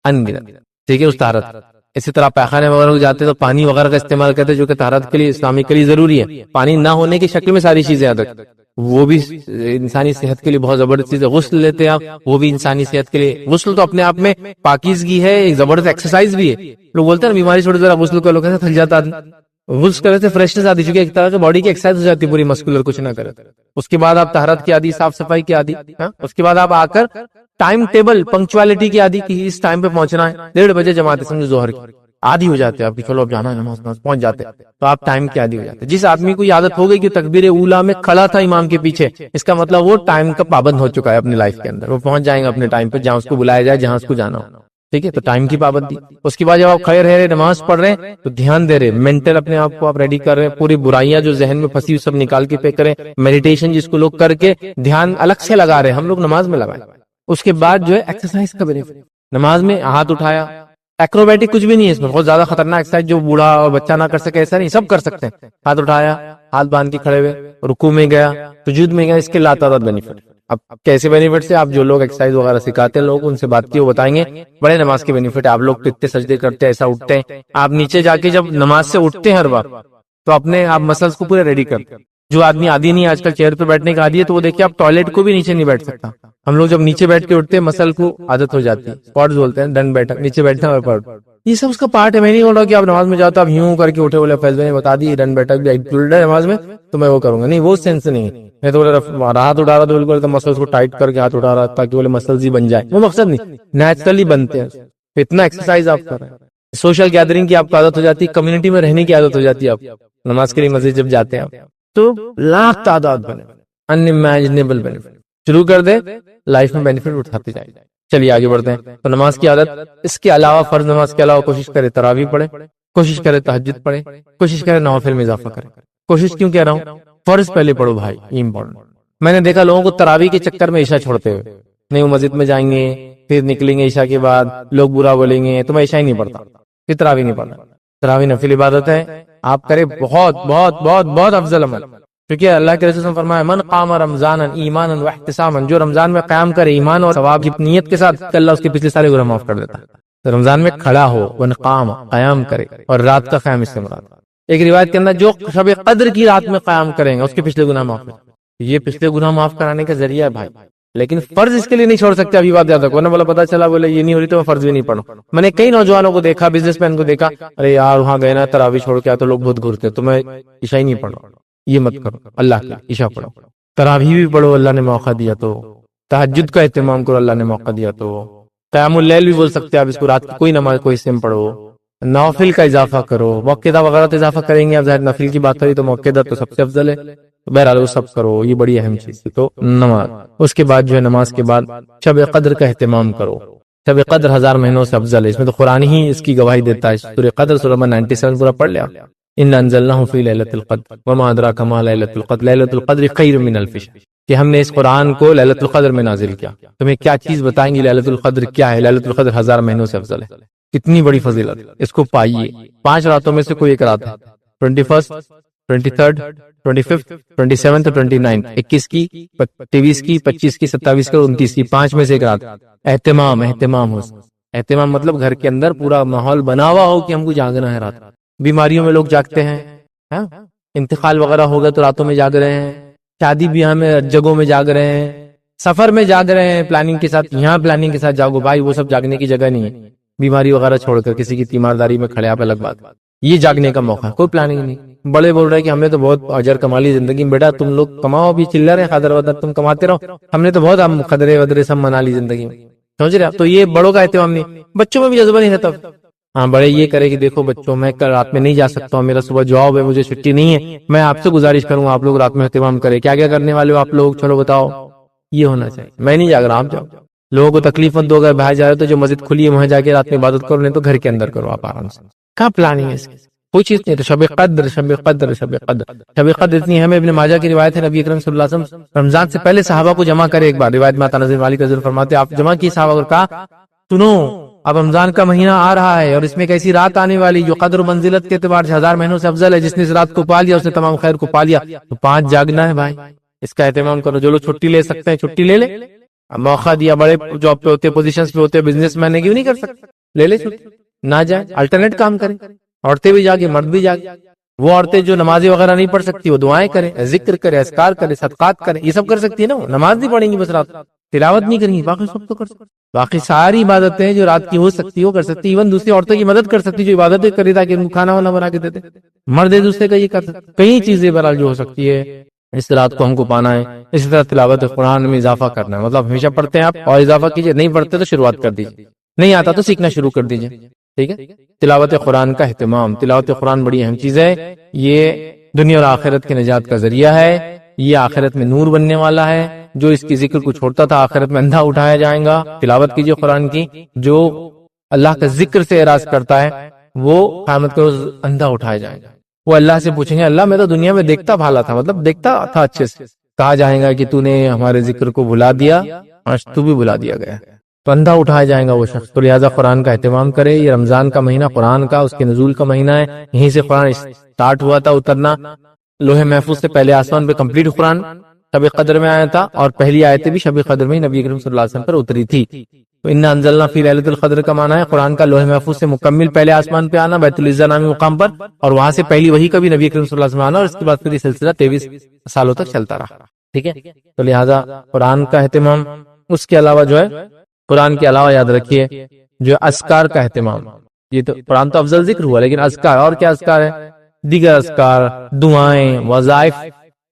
انگنت. ٹھیک ہے, اس طہارت. اسی طرح پیخانے وغیرہ کو جاتے تو پانی وغیرہ کا استعمال کرتے, جو کہ طہارت کے لیے اسلامی کے لیے ضروری ہے. پانی نہ ہونے کی شکل میں ساری چیزیں یاد رکھتے, وہ بھی انسانی صحت کے لیے بہت زبردست چیز ہے. غسل لیتے ہیں آپ, وہ بھی انسانی صحت کے لیے. غسل تو اپنے آپ میں پاکیزگی ہے, ایک زبردست ایکسرسائز بھی ہے. لوگ بولتے ہیں نا بیماری چھوڑ ذرا غسل کر لو, کیسے تھک جاتا آدمی. غسل کرنے سے فریشنس آتی, چونکہ ایک طرح سے باڈی کی ایکسرسائز ہو جاتی ہے پوری مسکولر, کچھ نہ کرے. اس کے بعد آپ طہارت کی عادی, صاف صفائی کی عادی. اس کے بعد آپ آ کر ٹائم ٹیبل, پنکچوالٹی کی عادی, کہ اس ٹائم پہ پہنچنا ہے. 1:30 بجے جماعت سمجھو ظہر کی, عادی ہو جاتے آپ کی, چلو اب جانا ہے نماز پہنچ جاتے, تو آپ ٹائم کی عادی ہو جاتے. جس آدمی کو عادت ہو گئی کہ تکبیر اولا میں کھڑا تھا امام کے پیچھے, اس کا مطلب وہ ٹائم کا پابند ہو چکا ہے اپنی لائف کے اندر. وہ پہنچ جائیں گا اپنے ٹائم پہ, جہاں اس کو بلایا جائے, جہاں اس کو جانا ہو. ٹھیک ہے, تو ٹائم کی پابندی. اس کے بعد جب آپ کھڑے رہ رہے, نماز پڑھ رہے ہیں, تو دھیان دے رہے, مینٹل اپنے آپ کو آپ ریڈی کر رہے ہیں. پوری برائیاں جو ذہن میں پھنسی سب نکال کے پے کریں. میڈیٹیشن جس کو لوگ کر کے دھیان الگ سے لگا رہے ہیں, ہم لوگ نماز میں لگائیں. اس کے بعد جو ہے ایکسرسائز کا بینیفٹ, نماز میں ہاتھ اٹھایا, ایکروبیٹک کچھ بھی نہیں ہے اس میں, بہت زیادہ خطرناک ایکسرسائز جو بوڑھا اور بچہ نہ کر سکے ایسا نہیں, سب کر سکتے ہیں. ہاتھ اٹھایا, ہاتھ باندھ کے کھڑے ہوئے, رکوع میں گیا, سجود میں گیا, اس کے لاتعداد بینیفٹ. اب کیسے بینیفٹ سے, آپ جو لوگ ایکسرسائز وغیرہ سکھاتے ہیں لوگ, ان سے بات کی, وہ بتائیں گے بڑے نماز کے بینیفٹ. آپ لوگ کتنے سجدے کرتے ہیں, ایسا اٹھتے ہیں آپ, نیچے جا کے جب نماز سے اٹھتے ہیں ہر بار, تو اپنے آپ مسلس کو پورے ریڈی کر. جو آدمی عادی نہیں آج کل چیئر پہ بیٹھنے کا عادی ہے تو وہ دیکھیے آپ ٹوائلٹ کو بھی نیچے نہیں بیٹھ سکتا. ہم لوگ جب نیچے بیٹھ کے اٹھتے ہیں مسل کو عادت ہو جاتی ہے, اسپاٹس بولتے ہیں, ڈن بیٹھا نیچے بیٹھنا اور پڑھ. یہ سب اس کا پارٹ ہے. میں نہیں بول رہا کہ آپ نماز میں جاتا آپ یوں کر کے اٹھے بولے فیض نے بتا دی ڈن بیٹھا بھی انکلوڈ ہے نماز میں تو میں وہ کروں گا, نہیں وہ سینس نہیں. میں تو ہاتھ اٹھا رہا تو بالکل مسلس کو ٹائٹ کر کے ہاتھ اٹھا رہا تاکہ بولے مسلس ہی بن جائے, وہ مقصد نہیں, نیچرلی بنتے ہیں. اتنا ایکسرسائز آپ کر رہے ہیں, سوشل گیدرنگ کی آپ کو عادت ہو جاتی ہے, کمیونٹی میں رہنے کی عادت ہو جاتی ہے. آپ نماز کے لیے مسجد جب جاتے ہیں آپ تو لاکھ تعداد بنے, انِمیجنیبل بینیفٹ شروع کر دے, لائف میں بینیفٹ اٹھاتے جائیں. چلیے آگے بڑھتے ہیں. تو نماز کی عادت, اس کے علاوہ فرض نماز کے علاوہ کوشش کرے تراویح پڑھے, کوشش کرے تہجد پڑھے, کوشش کرے نوافل میں اضافہ کرے. کوشش کیوں کہہ رہا ہوں, فرض پہلے پڑھو بھائی, یہ امپورٹنٹ. میں نے دیکھا لوگوں کو تراویح کے چکر میں عشاء چھوڑتے ہوئے, نہیں وہ مسجد میں جائیں گے پھر نکلیں گے عشاء کے بعد, لوگ برا بولیں گے تو میں عشاء ہی نہیں پڑھتا, پھر تراویح نہیں پڑھتا. تراویح نفل عبادت ہے, آپ کرے بہت بہت بہت بہت افضل عمل. کیونکہ اللہ کے رسول نے فرمایا من قام رمضانا ایمانا واحتسابا, جو رمضان میں قیام کرے ایمان اور ثواب کی نیت کے ساتھ, اللہ اس کے پچھلے سارے گناہ معاف کر دیتا ہے. تو رمضان میں کھڑا ہو, قام قیام کرے, اور رات کا قیام اس سے مراد. ایک روایت کے اندر جو شب قدر کی رات میں قیام کریں گے اس کے پچھلے گناہ معاف. یہ پچھلے گناہ معاف کرانے کا ذریعہ ہے بھائی, لیکن فرض اس کے لیے نہیں چھوڑ سکتے. ابھی بات یاد رکھو نا, بولا پتا چلا بولے یہ نہیں ہو رہی تو میں فرض بھی نہیں پڑھوں. میں نے کئی نوجوانوں کو دیکھا, بزنس مین کو دیکھا, ارے یار وہاں گئے نا تراویح چھوڑ کے آ تو لوگ بہت گھرتے تو میں عشاء ہی نہیں پڑھوں. یہ مت کرو, اللہ کے عشاء پڑھو, تراویح بھی پڑھو اللہ نے موقع دیا تو, تہجد کا اہتمام کرو اللہ نے موقع دیا تو, قیام اللیل بھی بول سکتے ہیں آپ اس کو, رات کی کوئی نماز کوئی حصے میں پڑھو, نوافل کا اضافہ کرو, موقعہ وغیرہ تو اضافہ کریں گے. اب ظاہر نفل کی بات کری تو موقعہ تو سب سے افضل ہے, بہرحال وہ سب کرو, یہ بڑی اہم چیز ہے. تو نماز, اس کے بعد جو ہے نماز کے بعد شب قدر کا اہتمام کرو. شب قدر 1000 مہینوں سے افضل ہے, اس میں تو قرآن ہی اس کی گواہی دیتا ہے. سورہ قدر سورہ 97 پورا پڑھ لیا. ان انزلناه فی لیلۃ القدر وما ادراک ما لیلۃ القدر لیلۃ القدر خیر من الف شہر, کہ ہم نے اس قرآن کو لیلۃ القدر میں نازل کیا. تمہیں کیا چیز بتائیں گی لیلۃ القدر کیا ہے؟ لیلۃ القدر 1000 مہینوں سے افضل ہے. کتنی بڑی فضیلت, اس کو پائیے. 5 راتوں میں سے کوئی ایک رات ہے, 21 23 25 27 29, 21 کی 23 کی 25 کی 27 کی 29 کی, 5 میں سے ایک رات. اہتمام ہو, اہتمام مطلب گھر کے اندر پورا ماحول بنا ہوا ہو کہ ہم کو جاگنا ہے رات. بیماریوں میں لوگ جاگتے ہیں, انتقال وغیرہ ہوگا تو راتوں میں جاگ رہے ہیں, شادی بیاہ میں جگہوں میں جاگ رہے ہیں, سفر میں جاگ رہے ہیں پلاننگ کے ساتھ, یہاں پلاننگ کے ساتھ جاگو بھائی, وہ سب جاگنے کی جگہ نہیں ہے. بیماری وغیرہ چھوڑ کر کسی کی تیمارداری میں کھڑے آپ الگ بات, یہ جاگنے کا موقع ہے, کوئی پلاننگ نہیں. بڑے بول رہے ہیں کہ ہم نے تو بہت اجر کما لی زندگی میں. بیٹا تم لوگ کماؤ, بھی چلر ہے خدر ودر, تم کماتے رہو, ہم نے تو بہت ہم خدرے ودرے سب منا لی زندگی میں, سمجھ رہے. تو یہ بڑوں کا اہتمام نہیں, بچوں میں بھی جذبہ نہیں رہتا. ہاں بڑے یہ کرے کہ دیکھو بچوں میں کل رات میں نہیں جا سکتا ہوں, میرا صبح جاب ہے, مجھے چھٹی نہیں ہے, میں آپ سے گزارش کروں آپ لوگ رات میں اہتمام کریں. کیا کیا کرنے والے ہو آپ لوگ, چلو بتاؤ. یہ ہونا چاہیے. میں نہیں جاگ رہا, آپ جاؤ. لوگوں کو تکلیف مت دو, گئے باہر جا رہے تو جو مسجد کھلی ہے وہاں جا کے رات میں عبادت کرو, نہیں تو گھر کے اندر کرو آپ آرام سے. کہاں پلاننگ ہے اس کی, کوئی چیز نہیں. تو شب قدر شب قدر شب قدر شب قدر اتنی ہمیں ابن ماجہ کی روایت ہے, نبی اکرم صلی اللہ علیہ وسلم رمضان سے پہلے صحابہ کو جمع کرے. ایک بار روایت میں آتا, نظر مالک رضی فرماتے آپ جمع کی صحابہ کو, کہا سنو اب رمضان کا مہینہ آ رہا ہے اور اس میں ایک ایسی رات آنے والی جو قدر و منزلت کے اعتبار سے 1000 مہینوں سے افضل ہے. جس نے اس رات کو پا لیا اس نے تمام خیر کو پا لیا. تو 5 جاگنا ہے بھائی, اس کا اہتمام کرو. جو لوگ چھٹی لے سکتے ہیں چھٹی لے لے, موقع دیا, بڑے جاب پہ ہوتے, پوزیشنز پہ ہوتے, بزنس مین ہے کیوں نہیں کر سکتے, لے لے چھٹی, نہ جائے, الٹرنیٹ کام کریں. عورتیں بھی جاگے, مرد بھی جاگے. وہ عورتیں جو نمازیں وغیرہ نہیں پڑھ سکتی وہ دعائیں کریں, ذکر کریں, اذکار کریں, صدقات کریں, یہ سب کر سکتی ہے نا. نماز نہیں پڑھیں گی بس رات, تلاوت نہیں کریں گی, باقی سب تو کر سکتے. باقی ساری عبادتیں جو رات کی ہو سکتی وہ کر سکتی. ایون دوسری عورتوں کی مدد کر سکتی جو عبادتیں کری تاکہ ان کو کھانا وانا بنا کے دیتے. مرد ایک دوسرے کا یہ کر سکتے. کئی چیزیں بہرحال جو ہو سکتی ہے, اس رات کو ہم کو پانا ہے. اسی طرح تلاوت قرآن میں اضافہ کرنا ہے, مطلب ہمیشہ پڑھتے ہیں آپ اور اضافہ کیجئے, نہیں پڑھتے تو شروعات کر دیجئے, نہیں آتا تو سیکھنا شروع کر دیجئے. ٹھیک ہے. تلاوت قرآن کا اہتمام, تلاوت قرآن بڑی اہم چیز ہے. یہ دنیا اور آخرت کے نجات کا ذریعہ ہے. یہ آخرت میں نور بننے والا ہے. جو اس کی ذکر کو چھوڑتا تھا آخرت میں اندھا اٹھایا جائے گا. تلاوت کیجئے قرآن کی. جو اللہ کا ذکر سے اعراض کرتا ہے وہ قیامت کے روز اندھا اٹھایا جائے گا. وہ اللہ سے پوچھیں گے, اللہ میں تو دنیا میں دیکھتا بھالا تھا, مطلب دیکھتا تھا اچھے سے. کہا جائے گا کہ تو نے ہمارے ذکر کو بھلا دیا, آج تو بھی بھلا دیا گیا. تو اندھا اٹھایا جائے گا وہ شخص. تو لہٰذا قرآن کا اہتمام کرے. یہ رمضان کا مہینہ قرآن کا, اس کے نزول کا مہینہ ہے. یہیں سے قرآن اسٹارٹ ہوا تھا اترنا. لوح محفوظ سے پہلے آسمان پہ کمپلیٹ قرآن شب قدر میں آیا تھا, اور پہلی آیتیں بھی شب قدر میں نبی کریم صلی اللہ علیہ وسلم پر اتری تھی. تو انا انزلنا فی لیلۃ القدر کا معنی ہے قرآن کا لوح محفوظ سے مکمل پہلے آسمان پہ آنا بیت العزا نامی مقام پر، اور وہاں سے پہلی وحی کا بھی نبی کریم صلی اللہ علیہ وسلم آنا، اور اس کے بعد پھر یہ سلسلہ 23 سالوں تک چلتا رہا. ٹھیک ہے، تو لہٰذا قرآن کا اہتمام، اس کے علاوہ جو ہے قرآن کے علاوہ یاد رکھیے جو اذکار کا اہتمام. یہ تو قرآن تو افضل ذکر ہوا، لیکن اذکار، اور کیا اذکار ہے؟ دیگر اذکار، دعائیں، وظائف،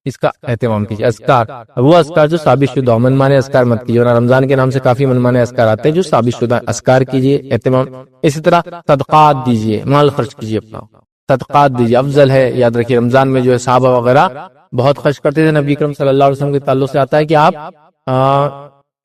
اس کا اہتمام کیجیے. اذکار وہ اذکار جو ثابت شدہ ہو، منمانے اذکار مت کیجیے، اور رمضان کے نام سے کافی منمانے اذکار آتے ہیں جو ثابت شدہ اذکار کیجیے اہتمام. اسی طرح صدقات دیجیے، مال خرچ کیجیے اپنا، صدقات دیجیے افضل ہے. یاد رکھیے رمضان میں جو ہے صحابہ وغیرہ بہت خرچ کرتے تھے. نبی کریم صلی اللہ علیہ وسلم کے تعلق سے آتا ہے کہ آپ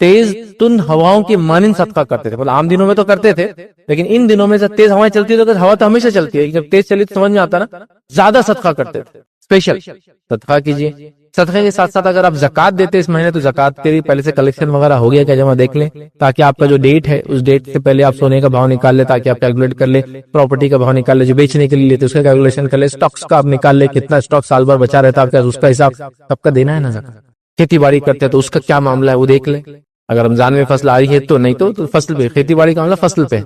تیز تند ہواؤں کے مانند صدقہ کرتے تھے. عام دنوں میں تو کرتے تھے، لیکن ان دنوں میں جب تیز ہوائیں چلتی تو ہوا تو ہمیشہ چلتی ہے، جب تیز چلی تو سمجھ میں آتا نا، زیادہ صدقہ کرتے تھے. اسپیشل صدقہ کیجیے. صدقے کے ساتھ ساتھ اگر آپ زکات دیتے اس مہینے تو زکات کے لیے پہلے سے کلیکشن وغیرہ ہو گیا کیا جمع دیکھ لیں، تاکہ آپ کا جو ڈیٹ ہے اس ڈیٹ سے پہلے آپ سونے کا بھاؤ نکال لیں، تاکہ آپ کیلکولیٹ کر لیں. پراپرٹی کا بھاؤ نکال لیں جو بیچنے کے لیے لیتے اس کا کیلکولیشن کر لیں. اسٹاکس کا آپ نکال لیں، کتنا اسٹاک سال بھر بچا رہتا ہے آپ کا، اس کا حساب سب کا دینا ہے نا. زکات کھیتی باڑی کرتے ہیں تو اس کا کیا معاملہ ہے وہ دیکھ لیں. اگر رمضان میں فصل آ رہی ہے تو نہیں تو فصل پہ، کھیتی باڑی کا معاملہ فصل پہ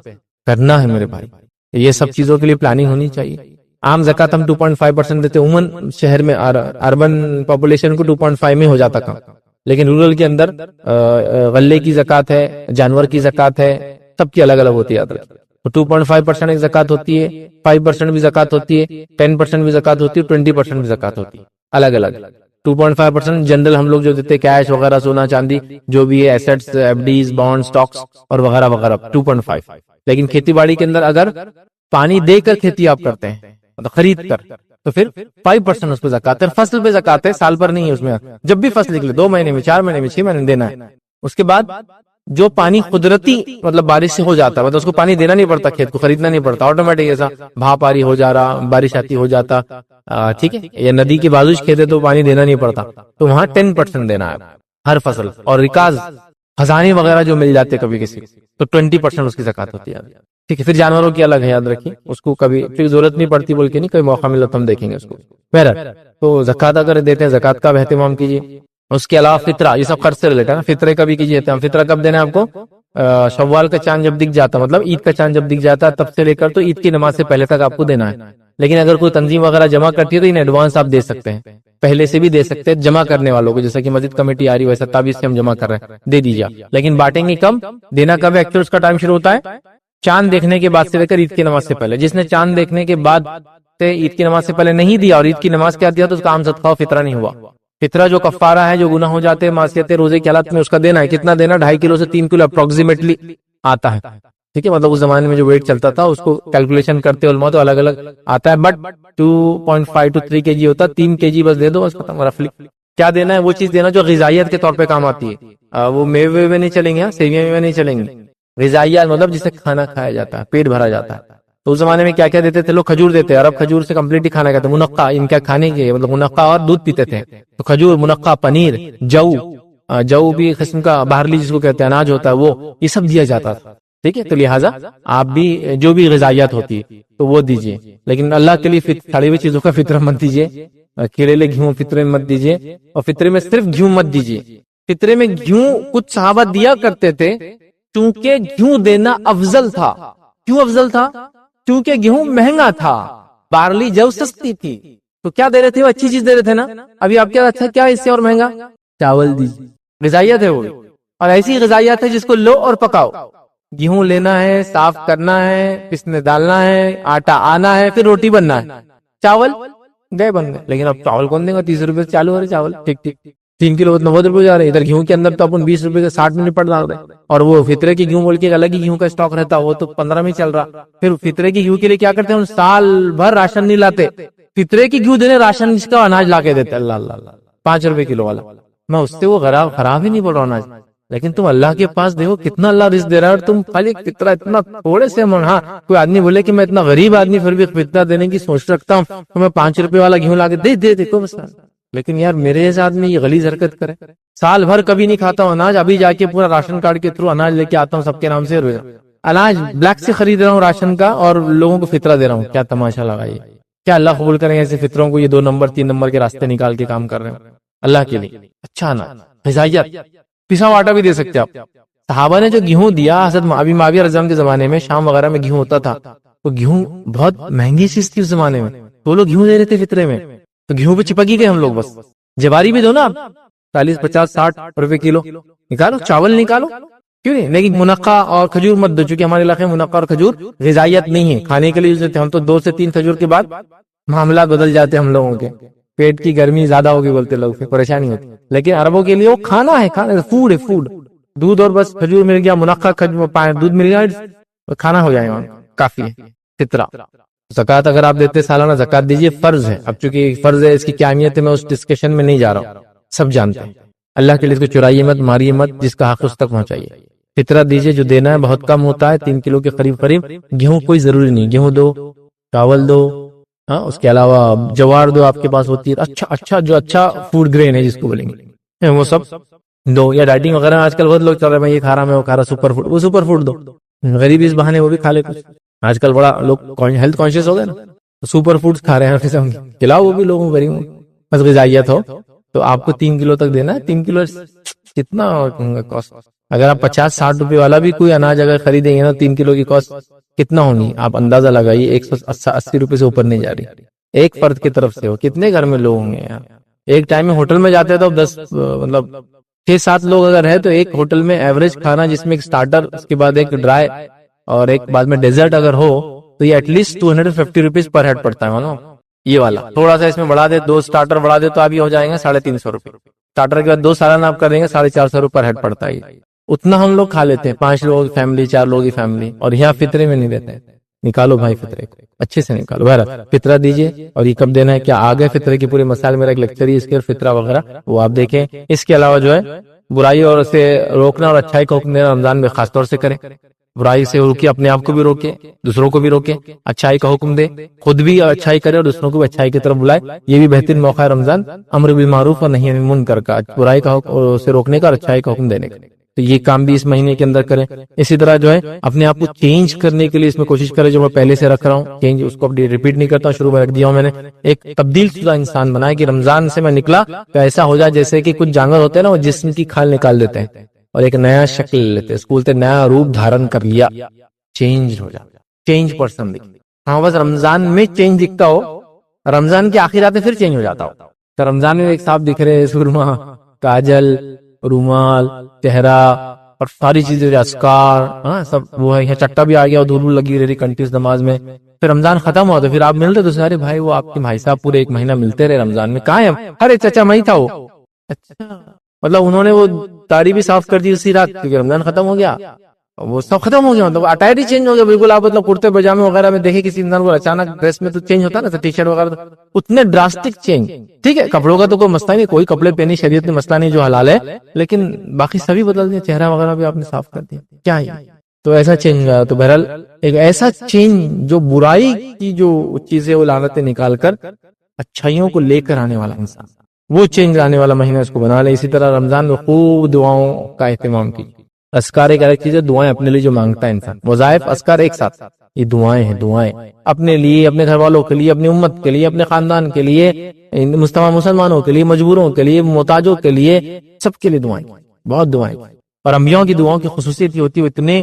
کرنا ہے میرے بھائی. یہ سب چیزوں کے لیے پلاننگ ہونی چاہیے. عام زکات ہم 2.5% دیتے، عموماً شہر میں اربن پاپولیشن کو 2.5 میں ہو جاتا کام، لیکن رورل کے اندر غلے کی زکات ہے، جانور کی زکات ہے، سب کی الگ الگ ہوتی ہے. 2.5% ایک زکات ہوتی ہے، 5% بھی زکات ہوتی ہے، 10% بھی زکات ہوتی ہے، 20% بھی زکات ہوتی ہے. الگ الگ 2.5% جنرل ہم لوگ جو دیتے کیش وغیرہ، سونا چاندی جو بھی ہے، assets, FDs, bond, stocks اور وغیرہ وغیرہ 2.5. لیکن کھیتی باڑی کے اندر اگر پانی دے کر کھیتی آپ کرتے ہیں مطلب خرید کر تو پھر 5% اس پہ زکات ہے. فصل پہ زکات ہے، سال پر نہیں ہے. اس میں جب بھی فصل نکلے 2 مہینے میں، 4 مہینے میں، 6 مہینے میں دینا ہے. اس کے بعد جو پانی قدرتی مطلب بارش سے ہو جاتا ہے، مطلب اس کو پانی دینا نہیں پڑتا، کھیت کو خریدنا نہیں پڑتا، آٹومیٹک ایسا بھا پاری ہو جا رہا، بارش آتی ہو جاتا. ٹھیک ہے، یا ندی کی بازوش کھیت ہے تو پانی دینا نہیں پڑتا، تو وہاں 10% دینا ہے ہر فصل. اور ریکاز خزانے وغیرہ جو مل جاتے کبھی کسی تو 20% اس کی زکات ہوتی ہے. ٹھیک ہے، پھر جانوروں کی الگ ہے، یاد رکھیے اس کو کبھی پھر ضرورت نہیں پڑتی بول کے نہیں، کوئی موقع ملا تو ہم دیکھیں گے اس کو. بہرحال تو زکات اگر دیتے ہیں زکات کا بھی اہتمام کیجیے. اس کے علاوہ فطرہ، یہ سب خرچ سے ریلیٹڈ ہے، فطرے کا بھی کیجیے. فطرہ کب دینا ہے آپ کو؟ شوال کا چاند جب دکھ جاتا، مطلب عید کا چاند جب دکھ جاتا ہے تب سے لے کر تو عید کی نماز سے پہلے تک آپ کو دینا ہے. لیکن اگر کوئی تنظیم وغیرہ جمع کرتی ہے تو ان ایڈوانس آپ دے سکتے ہیں، پہلے سے بھی دے سکتے ہیں جمع کرنے والوں کو، جیسا کہ مسجد کمیٹی آ رہی ہے ویسا 27 سے ہم جمع کر رہے ہیں، دے دیجیے. لیکن بانٹیں گے کم، دینا کب ہے ایکچوئل اس کا ٹائم شروع ہوتا ہے چاند دیکھنے کے بعد سے لے کر عید کی نماز سے پہلے. جس نے چاند دیکھنے کے بعد سے عید کی نماز سے پہلے نہیں دیا اور عید کی نماز کیا دیا تو اس کا عام صدقہ و فطرہ نہیں ہوا. فطرہ جو کفارہ ہے، جو گناہ ہو جاتے ہیں معصیتیں روزے کی حالت میں، اس کا دینا ہے. کتنا دینا؟ 2.5 کلو سے 3 کلو اپروکسیمیٹلی آتا ہے. ٹھیک ہے، مطلب اس زمانے میں جو ویٹ چلتا تھا اس کو کیلکولیشن کرتے علماء تو الگ الگ آتا ہے، بٹ 2.5 to 3 kg ہوتا ہے. 3 kg بس دے دو بس ختم رفلی. کیا دینا ہے؟ وہ چیز دینا جو غذائیت کے طور پہ کام آتی ہے. وہ میوے میں نہیں چلیں گے، سیویاں میں نہیں چلیں گے. غذائیت مطلب جسے کھانا کھایا جاتا ہے، پیٹ بھرا جاتا ہے. تو اس زمانے میں کیا کیا دیتے تھے لوگ؟ کھجور دیتے. عرب کھجور سے کمپلیٹلی کھانا کھاتے. منقع ان کا کھانے کے مطلب منقع اور دودھ پیتے تھے، تو کھجور، منقع، پنیر، جو بھی قسم کا باہرلی جس کو کہتے ہیں اناج ہوتا ہے وہ، یہ سب دیا جاتا تھا. ٹھیک ہے، تو لہٰذا آپ بھی جو بھی غذائیت ہوتی ہے تو وہ دیجیے. لیکن اللہ کے لیے سڑی ہوئی چیزوں کا فطرہ مت دیجیے. کیلے گھیوں فطرے میں مت دیجیے، اور فطرے میں صرف گھیوں مت دیجیے. فطرے میں گھیوں کچھ صحابہ دیا کرتے تھے کیونکہ گھیوں دینا افضل تھا. کیوں افضل تھا؟ کیونکہ گیہوں مہنگا تھا، بارلی جو سستی تھی. تو کیا دے رہے تھے؟ وہ اچھی چیز دے رہے تھے نا. ابھی آپ کیا اچھا کیا اس سے اور مہنگا؟ چاول دیجیے. غذائیت ہے وہ، اور ایسی غذائیت ہے جس کو لو اور پکاؤ. گیہوں لینا ہے، صاف کرنا ہے، پسنے ڈالنا ہے، آٹا آنا ہے، پھر روٹی بننا ہے. چاول گئے بن گئے. لیکن اب چاول کون دے گا؟ 30 روپے چالو ہو رہے چاول. ٹھیک ٹھیک 3 کلو 90 روپے جا رہے. ادھر گیہوں کے اندر تو اپن 20 روپے کے 60 میں نپٹ ڈال رہے. اور وہ فطرے کی گیہوں بول کے الگ ہی گیہوں کا اسٹاک رہتا، وہ تو 15 میں چل رہا. پھر فطرے کی گیہوں کے لیے کیا کرتے ہیں؟ سال بھر راشن نہیں لاتے. فطرے کی گیہوں دینے راشن اس کا اناج لا کے دیتے. اللہ اللہ 5 روپے کلو والا. میں اس سے وہ خراب ہی نہیں بول رہا اناج، لیکن تم اللہ کے پاس دیکھو کتنا اللہ رزق دے رہا ہے، اور تم خالی فطرہ اتنا تھوڑے سے. ہاں کوئی آدمی بولے کہ میں اتنا غریب آدمی پھر بھی فطرہ دینے کی سوچ رکھتا ہوں تو میں 5 روپے والا گیہوں لا کے دے دیکھو بس. لیکن یار میرے جیسا آدمی یہ غلیظ حرکت کرے، سال بھر کبھی نہیں کھاتا ہوں اناج، ابھی جا کے پورا راشن کارڈ کے تھرو اناج لے کے آتا ہوں سب کے نام سے. اناج بلیک سے خرید رہا ہوں راشن کا، اور لوگوں کو فطرہ دے رہا ہوں. کیا تماشا لگائیے. کیا اللہ قبول کریں ایسے فطروں کو؟ یہ 2 نمبر 3 نمبر کے راستے نکال کے کام کر رہے ہیں اللہ کے لیے. اچھا اناج، غذائیت، پسا ہوا آٹا بھی دے سکتے آپ. صحابہ نے جو گیہوں دیا، حضرت ابھی معاویہ رضی اللہ عنہ کے زمانے میں شام وغیرہ میں گیہوں ہوتا تھا، تو گیہوں بہت مہنگی چیز تھی اس زمانے میں، تو وہ لوگ گیہوں دے رہے تھے فطرے میں، تو گیہوں پہ چپکی گئے ہم لوگ. بس جواری بھی دو نا، 40 50 60 روپے کلو نکالو، چاول نکالو، کیوں نہیں؟ لیکن منقع اور کھجور مت دو، چونکہ ہمارے علاقے میں منقع اور کھجور غذائیت نہیں ہے، کھانے کے لیے یوز ہوتے ہیں. ہم تو 2 سے 3 کھجور کے بعد معاملات بدل جاتے ہیں ہم لوگوں کے، پیٹ کی گرمی زیادہ ہوگی بولتے لوگ، پھر پریشانی ہوتی. لیکن عربوں کے لیے وہ کھانا ہے، کھانا فوڈ ہے، فوڈ. دودھ اور بس کھجور مل گیا، منقع دودھ مل گیا، کھانا ہو جائے گا، کافی ہے. فطرہ زکوٰۃ اگر آپ دیتے سالانہ زکوٰۃ دیجیے، فرض ہے. اب چونکہ فرض ہے، اس کی کیا اہمیت ہے میں اس ڈسکشن میں نہیں جا رہا ہوں، سب جانتے ہیں. اللہ کے لیے اس کو چرائیے مت، ماریے مت، جس کا حق اس تک پہنچائیے. فطرہ دیجیے، جو دینا ہے بہت کم ہوتا ہے، 3 کلو کے قریب قریب. گیہوں کوئی ضروری نہیں، گیہوں دو، چاول دو، ہاں اس کے علاوہ جوار دو آپ کے پاس ہوتی ہے، اچھا جو اچھا فوڈ گرین ہے جس کو بولیں گے وہ سب دو. یا ڈائٹنگ وغیرہ آج کل بہت لوگ چل رہے ہیں، میں یہ کھا رہا، میں وہ کھا رہا، سپر فوڈ، وہ سپر فوڈ دو. غریب اس بہانے وہ بھی کھا لے کچھ. آج کل بڑا لوگ ہیلتھ کانشیس ہو گئے نا، سپر فوڈز کھا رہے ہیں قسم کی، کھلاؤ وہ بھی لوگوں کو، بس غذائیت ہو. تو آپ کو 3 کلو تک دینا ہے. 3 کلو کتنا کاسٹ؟ اگر آپ 50 60 روپے والا بھی کوئی اناج اگر خریدیں گے نا، 3 کلو کی کاسٹ کتنا ہونی آپ اندازہ لگائیے. 180 روپے سے اوپر نہیں جا رہی ایک فرد کی طرف سے. ہو کتنے گھر میں لوگ ہوں گے یار؟ ایک ٹائم میں ہوٹل میں جاتے تو 10 مطلب 6 7 لوگ اگر ہے تو ایک ہوٹل میں ایوریج کھانا، جس میں ایک سٹارٹر، اس کے بعد ایک ڈرائی اور ایک بعد میں ڈیزرٹ اگر ہو، تو یہ at least 250 rupees per head پڑتا ہے. مانو یہ والا تھوڑا سا اس میں بڑھا دے، 2 سٹارٹر بڑھا دے تو ابھی ہو جائیں گے 350 روپے. سٹارٹر کے بعد 2 سالانہ آپ کر دیں گے 450 روپے پر ہیڈ پڑتا ہے. اتنا ہم لوگ کھا لیتے ہیں، 5 لوگ فیملی، 4 لوگ کی فیملی، اور یہاں فطرے میں نہیں دیتے ہیں. نکالو بھائی فطرے کو اچھے سے نکالو. بہرحال فطرہ دیجیے. اور یہ کب دینا ہے، کیا آگے فطرے کے پورے مسائل، میرا ایک لیکچر ہی اس کے فطرہ وغیرہ، وہ آپ دیکھیں. اس کے علاوہ جو ہے برائی اور اسے روکنا اور اچھائی کا حکم دینا رمضان میں خاص طور سے کریں. برائی سے روکے، اپنے آپ کو بھی روکے، دوسروں کو بھی روکے، اچھائی کا حکم دے، خود بھی اچھائی کرے اور دوسروں کو بھی اچھائی کی طرف بلائے. یہ بھی بہترین موقع ہے رمضان، امر بالمعروف اور نہی عن المنکر کا، برائی کا حکم سے روکنے کا اور اچھائی کا حکم دینے کا. تو یہ کام بھی اس مہینے کے اندر کریں. اسی طرح جو ہے اپنے آپ کو چینج کرنے کے لیے اس میں کوشش کریں، جو میں پہلے سے رکھ رہا ہوں چینج، اس کو ریپیٹ نہیں کرتا ہوں، شروع میں رکھ دیا ہوں میں نے. ایک تبدیل شدہ انسان بنایا کہ رمضان سے میں نکلا تو ایسا ہو جائے جیسے کہ کچھ جانور ہوتے ہیں نا، وہ جسم کی کھال نکال دیتے ہیں اور ایک نیا شکل لیتے ہیں، اس کو بولتے ہیں نیا روپ دھارن کر لیا، چینج ہو جاتا، چینج پرسن دکھتا. ہاں بس رمضان میں چینج دکھتا ہو، رمضان کے آخر آتے پھر چینج ہو جاتا ہو. تو رمضان میں ایک صاحب دکھ رہے، سرما، کاجل، رومال، چہرہ اور ساری چیزیں، اسکار، ہاں سب وہ ہے. یہاں چٹا بھی آ گیا اور دھول لگی رہی کنٹینیوس نماز میں. پھر رمضان ختم ہوا تو پھر آپ ملتے تو سارے بھائی، وہ آپ کے بھائی صاحب پورے 1 مہینہ ملتے رہے رمضان میں، کہاں ہے؟ ارے چچا میں ہی تھا وہ. اچھا مطلب انہوں نے وہ داڑھی بھی صاف کر دی اسی رات، کیونکہ رمضان ختم ہو گیا، وہ سب ختم ہو گیا. مطلب اٹائر ہی چینج ہو گیا بالکل. آپ مطلب کرتے پاجامے وغیرہ میں دیکھیں کسی انسان کو اچانک ڈریس میں تو چینج ہوتا ہے نا، ٹی شرٹ وغیرہ، اتنے ڈراسٹک چینج. ٹھیک ہے کپڑوں کا تو کوئی مسئلہ نہیں، کوئی کپڑے پہنی شریعت میں مسئلہ نہیں جو حلال ہے، لیکن باقی سبھی بدل دیا، چہرہ وغیرہ بھی آپ نے صاف کر دیا، کیا ہے؟ تو ایسا چینج ہوا. تو بہرحال ایک ایسا چینج جو برائی کی جو چیزیں وہ لعنتیں نکال کر اچھائیوں کو لے کر آنے والا انسان، وہ چینج آنے والا مہینہ اس کو بنا لے. اسی طرح رمضان میں خوب دعاؤں کا اہتمام کیجیے. اذکار ایک الگ چیز ہے، دعائیں اپنے لیے جو مانگتا ہے انسان، وظائف اذکار ایک ساتھ، یہ دعائیں ہیں. دعائیں اپنے لیے، اپنے گھر والوں کے لیے، اپنی امت کے لیے، اپنے خاندان کے لیے، مسلمانوں کے لیے، مجبوروں کے لیے، محتاجوں کے لیے، سب کے لیے دعائیں، بہت دعائیں. اور انبیاء کی دعاؤں کی خصوصیت یہ ہوتی ہے، اتنے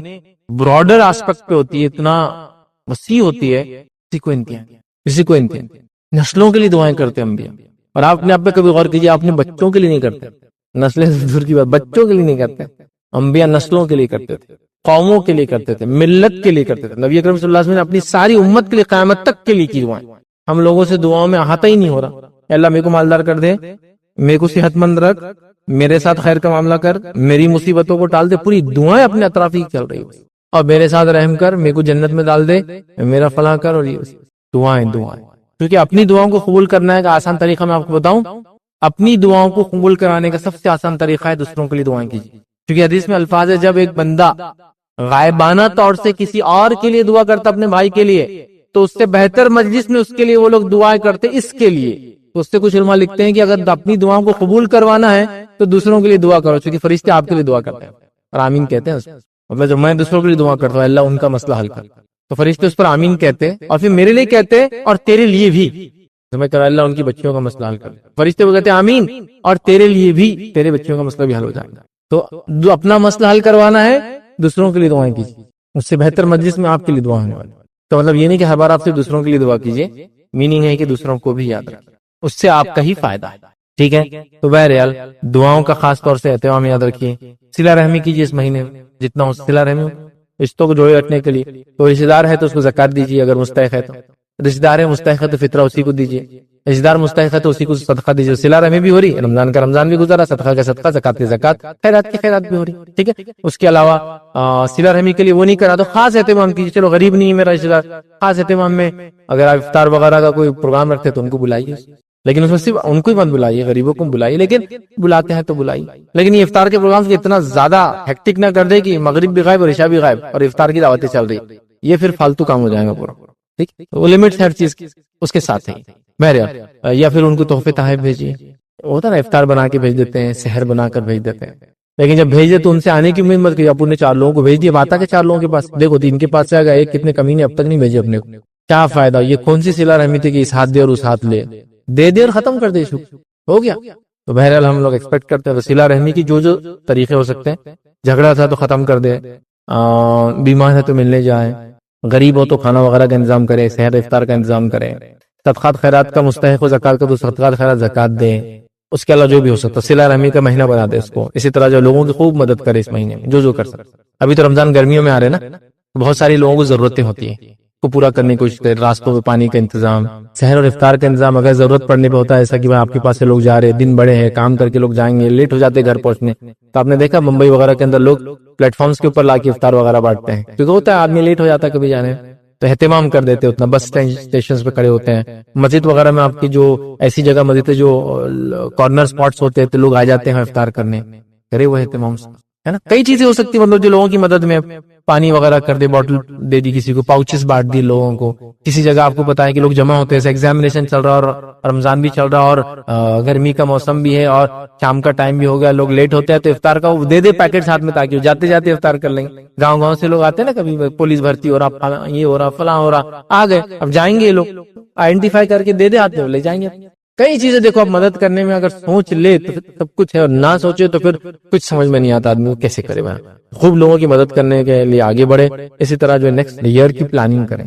براڈر آسپیکٹ پہ ہوتی ہے، اتنا وسیع ہوتی ہے، کسی کو انتہا. نسلوں کے لیے دعائیں کرتے ہیں انبیاء. اور آپ اپنے آپ پہ کبھی غور کیجیے، آپ اپنے بچوں کے لیے نہیں کرتے، نسلیں دور کی بات، بچوں کے لیے نہیں کرتے. انبیاء نسلوں کے لیے کرتے تھے، قوموں کے لیے کرتے تھے، ملت کے لیے کرتے تھے. نبی اکرم صلی اللہ علیہ وسلم نے اپنی ساری امت کے لیے قیامت تک کے لیے کی دعائیں. ہم لوگوں سے دعاؤں میں احاطہ ہی نہیں ہو رہا. اللہ میرے کو مالدار کر دے، میرے کو صحت مند رکھ، میرے ساتھ خیر کا معاملہ کر، میری مصیبتوں کو ٹال دے. پوری دعائیں اپنے اطراف ہی چل رہی، اور میرے ساتھ رحم کر، میرے کو جنت میں ڈال دے، میرا فلاں کر. اور یہ دعائیں کیونکہ اپنی دعاؤں کو قبول کرنا ہے کا آسان طریقہ میں آپ کو بتاؤں، اپنی دعاؤں کو قبول کرانے کا سب سے آسان طریقہ ہے دوسروں کے لیے دعائیں کیجیے. کیونکہ حدیث میں الفاظ ہے، جب ایک بندہ غائبانہ طور سے کسی اور کے لیے دعا کرتا اپنے بھائی کے لیے، تو اس سے بہتر مجلس میں اس کے لیے وہ لوگ دعائیں کرتے اس کے لیے. تو اس سے کچھ علماء لکھتے ہیں کہ اگر اپنی دعاؤں کو قبول کروانا ہے تو دوسروں کے لیے دعا کرو، چونکہ فرشتے آپ کے لیے دعا کرتے ہیں اور آمین کہتے ہیں. مطلب جب میں دوسروں کے لیے دعا کرتا ہوں اللہ ان کا مسئلہ حل کر، تو فرشتے اس پر آمین کہتے اور پھر میرے لیے کہتے اور تیرے لیے بھی، تو میں کہا اللہ ان کی بچیوں کا مسئلہ حل کر. فرشتے وہ کہتے ہیں آمین اور تیرے لیے بھی، تیرے بچیوں کا مسئلہ بھی حل ہو جائے گا. تو جو اپنا مسئلہ حل کروانا ہے دوسروں کے لیے دعائیں کیجیے، اس سے بہتر مجلس میں آپ کے لیے دعا ہونے والی۔ تو مطلب یہ نہیں کہ ہر بار آپ صرف دوسروں کے لیے دعا کیجیے، میننگ ہے کہ دوسروں کو بھی یاد رکھیں، اس سے آپ کا ہی فائدہ ہے، ٹھیک ہے۔ تو بہرحال دعاؤں کا خاص طور سے اہتمام یاد رکھیے، صلہ رحمی کیجیے اس مہینے میں جتنا ہو صلہ رحمی، رشتوں کو جوڑے رکھنے کے لیے۔ تو رشتہ دار ہے تو اس کو زکات دیجیے اگر مستحق ہے تو، رشتہ دار ہے مستحق ہے تو فطرہ اسی کو دیجیے، رشتہ دار مستحق ہے تو اسی کو صدقہ دیجیے۔ صلہ رحمی بھی ہو رہی، رمضان کا رمضان بھی گزرا، صدقہ کا صدقہ، زکات کی زکات، خیرات کی خیرات بھی ہو رہی، ٹھیک ہے۔ اس کے علاوہ صلہ رحمی کے لیے وہ نہیں کرا تو خاص اہتمام کیجیے، چلو غریب نہیں ہے میرا رشتہ دار، خاص اہتمام میں اگر آپ افطار وغیرہ کا کوئی پروگرام رکھتے تو ان کو بلائیے، لیکن اس میں صرف ان کو ہی مت بلائیے، غریبوں کو بلائیے، لیکن بلاتے ہیں تو بلائیے۔ لیکن یہ افطار کے پروگرام سے اتنا زیادہ ہیکٹک نہ کر دے کہ مغرب بھی غائب اور عشاء بھی غائب اور افطار کی دعوتیں چل رہی، یہ پھر فالتو کام ہو جائے گا پورا، ٹھیک۔ وہ لمٹ ہے ہر چیز کی، اس کے ساتھ ہے بہرحال۔ یا پھر ان کو تحفے تحائف بھیجیے، ہوتا نا افطار بنا کے بھیج دیتے ہیں، سحر بنا کر بھیج دیتے ہیں، لیکن جب بھیج دے تو ان سے آنے کی امید مت کریے۔ اپنے 4 لوگوں کو بھیج دیا، بات کہ 4 لوگوں کے پاس، دیکھو 3 کے پاس سے آ گیا، ایک کتنے کمینے اب تک نہیں بھیجے اپنے کو، کیا فائدہ؟ یہ کون سی صلہ رحمی تھی کہ اس ہاتھ دے اور اس ہاتھ لے، دے دے اور ختم کر دے، ہو گیا۔ تو بہرحال ہم لوگ ایکسپیکٹ کرتے ہیں تو صلہ رحمی کی جو طریقے ہو سکتے ہیں، جھگڑا تھا تو ختم کر دے، بیمار ہے تو ملنے جائے، غریب ہو تو کھانا وغیرہ کا انتظام کرے، سحر افطار کا انتظام کرے، صدقات خیرات کا مستحق ہو زکات کا تو صدقات خیرات زکات دے، اس کے علاوہ جو بھی ہو سکتا ہے صلہ رحمی کا مہینہ بنا دے اس کو۔ اسی طرح جو لوگوں کی خوب مدد کرے اس مہینے میں، جو کر سکتا۔ ابھی تو رمضان گرمیوں میں آ رہے نا، بہت ساری لوگوں کو ضرورتیں ہوتی ہیں کو پورا کرنے کی کوشش کرے، راستوں میں پانی کا انتظام، سحر اور افطار کا انتظام اگر ضرورت پڑنے پہ ہوتا ہے، ایسا کہ آپ کے پاس سے لوگ جا رہے، دن بڑے ہیں، کام کر کے لوگ جائیں گے، لیٹ ہو جاتے گھر پہنچنے، تو آپ نے دیکھا ممبئی وغیرہ کے اندر لوگ پلیٹ فارمز کے اوپر لا کے افطار وغیرہ بانٹتے ہیں، کیونکہ ہوتا ہے آدمی لیٹ ہو جاتا ہے کبھی جانے، تو اہتمام کر دیتے اتنا، بس اسٹیشن پہ کھڑے ہوتے ہیں، مسجد وغیرہ میں آپ کی جو ایسی جگہ مسجد ہے جو کارنر سپاٹس ہوتے ہیں تو لوگ آ جاتے ہیں افطار کرنے، کرے وہ اہتمام ہے نا۔ کئی چیزیں ہو سکتی ہیں مطلب جو لوگوں کی مدد میں، پانی وغیرہ کر دے، بوٹل دے دی کسی کو، پاؤچز بانٹ دی لوگوں کو، کسی جگہ آپ کو پتا ہے کہ لوگ جمع ہوتے ہیں، ایگزامینیشن چل رہا اور رمضان بھی چل رہا اور گرمی کا موسم بھی ہے اور شام کا ٹائم بھی ہو گیا، لوگ لیٹ ہوتے ہیں تو افطار کا وہ دے دے پیکٹ ہاتھ میں تاکہ جاتے جاتے افطار کر لیں گے۔ گاؤں سے لوگ آتے ہیں نا، کبھی پولیس بھرتی ہو رہا، یہ ہو رہا، فلاں ہو رہا، آ گئے، اب جائیں گے یہ لوگ آئیڈینٹیفائی کر کے دے دے آتے ہو لے جائیں گے۔ کئی چیزیں دیکھو اب مدد کرنے میں اگر سوچ لے تو سب کچھ ہے، اور نہ سوچے تو پھر کچھ سمجھ میں نہیں آتا آدمی کو کیسے کرے۔ خوب لوگوں کی مدد کرنے کے لیے آگے بڑھے، اسی طرح جو نیکسٹ ایئر کی پلاننگ کریں،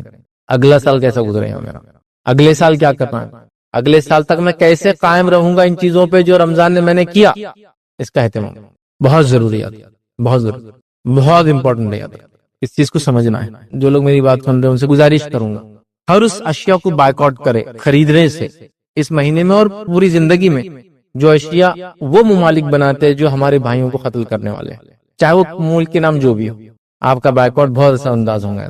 اگلا سال کیسا گزرے گا میرا، اگلے سال کیا کرنا ہے، اگلے سال تک میں کیسے قائم رہوں گا ان چیزوں پہ جو رمضان میں نے کیا، اس کا اہتمام بہت ضروری ہے، بہت ضروری، بہت امپورٹنٹ ہے، اس چیز کو سمجھنا ہے۔ جو لوگ میری بات سن رہے ہیں ان سے گزارش کروں گا ہر اس اشیاء کو بائیکاٹ کرے خریدنے سے اس مہینے میں اور پوری زندگی میں، جو اشیاء وہ ممالک بناتے ہیں جو ہمارے بھائیوں کو قتل کرنے والے ہیں، چاہے وہ ملک کے نام جو بھی ہو، آپ کا بائیکاٹ بہت اثر انداز ہوں گا۔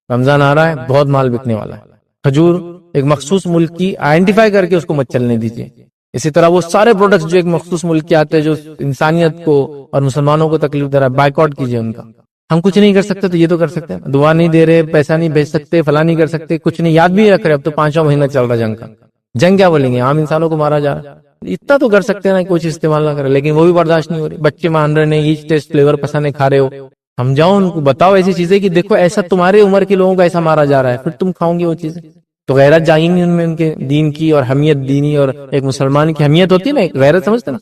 رمضان آ رہا ہے، بہت مال بکنے والا ہے، کھجور ایک مخصوص ملک کی آئیڈینٹیفائی کر کے اس کو مت چلنے دیجیے۔ اسی طرح وہ سارے پروڈکٹس جو ایک مخصوص ملک کے آتے ہیں جو انسانیت کو اور مسلمانوں کو تکلیف دے رہا ہے، بائیکاٹ کیجیے ان کا۔ ہم کچھ نہیں کر سکتے تو یہ تو کر سکتے ہیں، دعا نہیں دے رہے، پیسہ نہیں بھیج سکتے، فلاں نہیں کر سکتے، کچھ نہیں، یاد بھی رکھ رہے، اب تو 5واں مہینہ چل رہا جنگ کا، جنگ کیا بولیں گے، عام انسانوں کو مارا جا رہا ہے، اتنا تو کر سکتے ہیں نا، کچھ استعمال نہ کرے، لیکن وہ بھی برداشت نہیں ہو رہی، بچے مان رہے نہیں، ایچ ٹیسٹ فلیور پسند ہے کھا رہے ہو، سمجھاؤ ان کو، بتاؤ ایسی چیزیں کہ دیکھو ایسا تمہارے عمر کے لوگوں کو ایسا مارا جا رہا ہے، پھر تم کھاؤ گے وہ چیزیں، تو غیرت جائیں گی ان میں، ان کے دین کی اور حمیت دینی اور ایک مسلمان کی حمیت ہوتی ہے نا، ایک غیرت سمجھتے نا،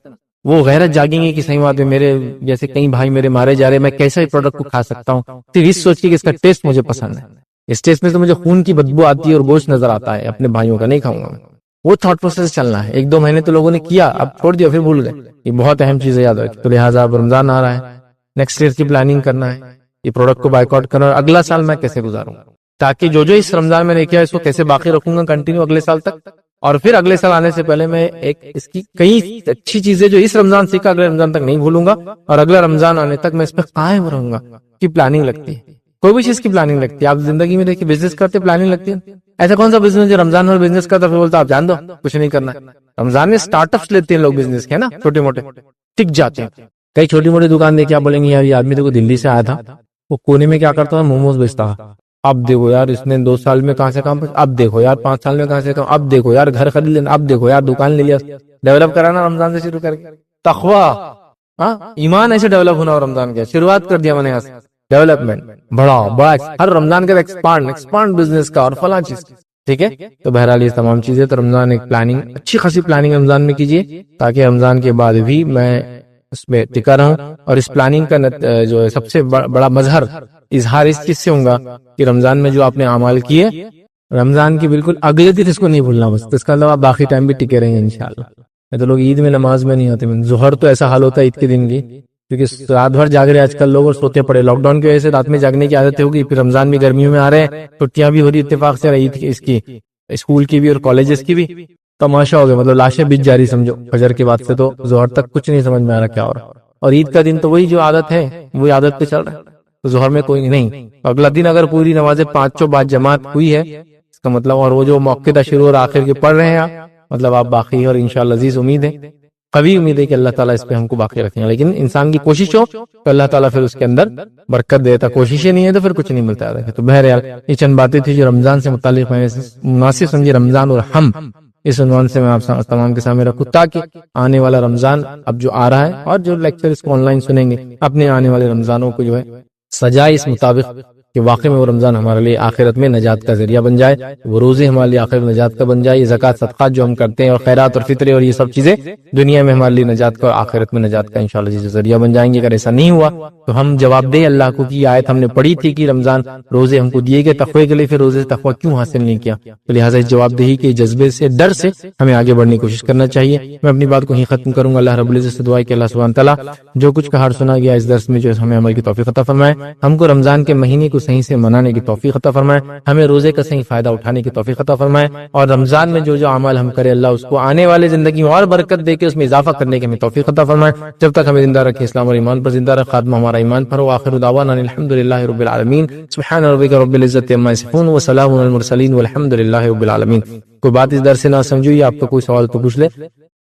وہ غیرت جاگیں گے کہ صحیح بات ہے، میرے جیسے کئی بھائی میرے مارے جا رہے، میں کیسے پروڈکٹ کو کھا سکتا ہوں، صرف اس سوچ کے کہ اس کا ٹیسٹ مجھے پسند ہے، اس ٹیسٹ میں تو مجھے خون کی بدبو آتی ہے اور گوشت نظر آتا ہے، اپنے بھائیوں کا نہیں کھاؤں گا، وہ تھاٹ پروسیس چلنا ہے۔ 1-2 مہینے تو لوگوں نے کیا، اب چھوڑ دیا، پھر بھول گئے، یہ بہت اہم چیز ہے، یاد رکھیں۔ تو لہٰذا اب رمضان آ رہا ہے، نیکسٹ ایئر کی پلاننگ کرنا ہے، یہ پروڈکٹ کو بائیکاٹ کرنا، اور اگلا سال میں کیسے گزاروں تاکہ جو اس رمضان میں نے کیا اس کو کیسے باقی رکھوں گا کنٹینیو اگلے سال تک، اور پھر اگلے سال آنے سے پہلے میں ایک اس کی کئی اچھی چیزیں جو اس رمضان سیکھا اگلے رمضان تک نہیں بھولوں گا، اور اگلا رمضان آنے تک میں اس پہ قائم رہوں گا۔ کی پلاننگ لگتی ہے، کوئی بھی چیز کی پلاننگ لگتی ہے، آپ زندگی میں دیکھیں بزنس کرتے پلاننگ لگتی ہے، ایسا کون سا بزنس جو رمضان میں بزنس کرتا پھر بولتا آپ جان دو کچھ نہیں کرنا ہے۔ رمضان میں اسٹارٹ اپس لیتے ہیں لوگ بزنس کے نا، چھوٹے موٹے ٹک جاتے ہیں، کئی چھوٹی موٹی دکان دیکھیں آپ بولیں گے یار یہ آدمی تو دلی سے آیا تھا، وہ کونے میں کیا کرتا تھا، موموز بیچتا تھا، اب دیکھو یار اس نے 2 سال میں کہاں سے کام، اب دیکھو یار 5 سال میں کہاں سے کام، اب دیکھو یار گھر خرید لینا، اب دیکھو یار دکان لے لیا، ڈیولپ کرانا رمضان سے شروع کر کے، تقویٰ، ایمان ایسے ڈیولپ ہونا، اور رمضان کیا شروعات کر دیا میں نے یہاں سے، ڈیولپمنٹ بڑا ہر رمضان کا ایکسپانڈ بزنس کا اور فلاں چیز، ٹھیک ہے۔ تو بہرحال یہ تمام چیزیں، تو رمضان ایک پلاننگ، اچھی خاصی پلاننگ رمضان میں کیجیے تاکہ رمضان کے بعد بھی میں اس میں ٹکا رہوں، اور اس پلاننگ کا جو ہے سب سے بڑا مظہر اظہار اس چیز سے ہوگا کہ رمضان میں جو آپ نے اعمال کیے، رمضان کی بالکل اگلے دن اس کو نہیں بھولنا، بس تو اس کا علاوہ باقی ٹائم بھی ٹکے رہیں گے انشاءاللہ۔ تو لوگ عید میں نماز میں نہیں آتے، ظہر تو ایسا حال ہوتا ہے عید کے دن کی، کیونکہ رات بھر جاگ رہے آج کل لوگ اور سوتے پڑے، لاک ڈاؤن کی وجہ سے رات میں جاگنے کی عادت ہوگی، پھر رمضان بھی گرمیوں میں آ رہے ہیں، چھٹیاں بھی ہو رہی اتفاق سے، عید کی اس کی اسکول کی بھی اور کالجز کی بھی، تماشا ہو گیا، مطلب لاشیں بیچ جاری سمجھو، فجر کے بعد سے تو ظہر تک کچھ نہیں سمجھ میں آ رہا کیا ہو رہا، اور عید کا دن تو وہی جو عادت ہے وہی عادت پہ چل رہا ہے، تو ظہر میں کوئی نہیں، اگلا دن اگر پوری نمازیں پانچوں بعد جماعت ہوئی ہے اس کا مطلب، اور وہ جو موقع شروع اور آخر کے پڑھ رہے ہیں مطلب آپ باقی، اور انشاءاللہ عزیز امید ہے قوی امید ہے کہ اللہ تعالیٰ اس پہ ہم کو باقی رکھیں گے، لیکن انسان کی کوشش ہو تو اللہ تعالیٰ پھر اس کے اندر برکت دیتا، کوششیں نہیں ہے تو پھر کچھ نہیں ملتا ہے۔ تو بہرحال یہ چند باتیں تھی جو رمضان سے متعلق میں مناسب سمجھی، رمضان اور ہم، اس عنوان سے میں آپ تمام کے سامنے رکھوں تاکہ آنے والا رمضان اب جو آ رہا ہے، اور جو لیکچر اس کو آن لائن سنیں گے، اپنے آنے والے رمضانوں کو جو ہے سجائے اس مطابق کہ واقعی میں وہ رمضان ہمارے لیے آخرت میں نجات کا ذریعہ بن جائے، وہ روزے ہمارے لیے آخرت میں نجات کا بن جائے، یہ زکوٰۃ صدقات جو ہم کرتے ہیں اور خیرات اور فطرے اور یہ سب چیزیں دنیا میں ہمارے لیے نجات کا اور آخرت میں نجات کا انشاءاللہ جیسے ذریعہ بن جائیں گے۔ اگر ایسا نہیں ہوا تو ہم جواب دیں اللہ کو کہ آیت ہم نے پڑھی تھی کہ رمضان روزے ہم کو دیے گئے تقوی کے لیے، پھر روزے سے تقوی کیوں حاصل نہیں کیا؟ تو لہٰذا اس جواب دہی کے جذبے سے، ڈر سے ہمیں آگے بڑھنے کی کوشش کرنا چاہیے۔ میں اپنی بات کو ہی ختم کروں گا، اللہ رب العزت سے دعا ہے کہ اللہ سبحانہ تعالیٰ جو کچھ کہا سنا گیا اس درس میں جو ہمیں عمل کی توفیق عطا فرمائے، ہم کو رمضان کے مہینے کو صحیح سے منانے کی توفیق عطا فرمائے، ہمیں روزے کا صحیح فائدہ اٹھانے کی توفیق عطا فرمائے، اور رمضان میں جو اعمال ہم کرے اللہ اس کو آنے والے زندگی میں اور برکت دے کے اس میں اضافہ کرنے کی ہمیں توفیق عطا فرمائے۔ جب تک ہمیں زندہ رکھے اسلام اور ایمان پر زندہ رکھے، خاتمہ ہمارا ایمان پر ہو، آخر دعوانا الحمدللہ رب العالمین، سبحان ربک رب العزت عما یصفون وسلام علی المرسلین والحمد للہ رب العالمین۔ کوئی بات اس درس سے نہ سمجھو یا آپ کا کوئی سوال تو پوچھ لے۔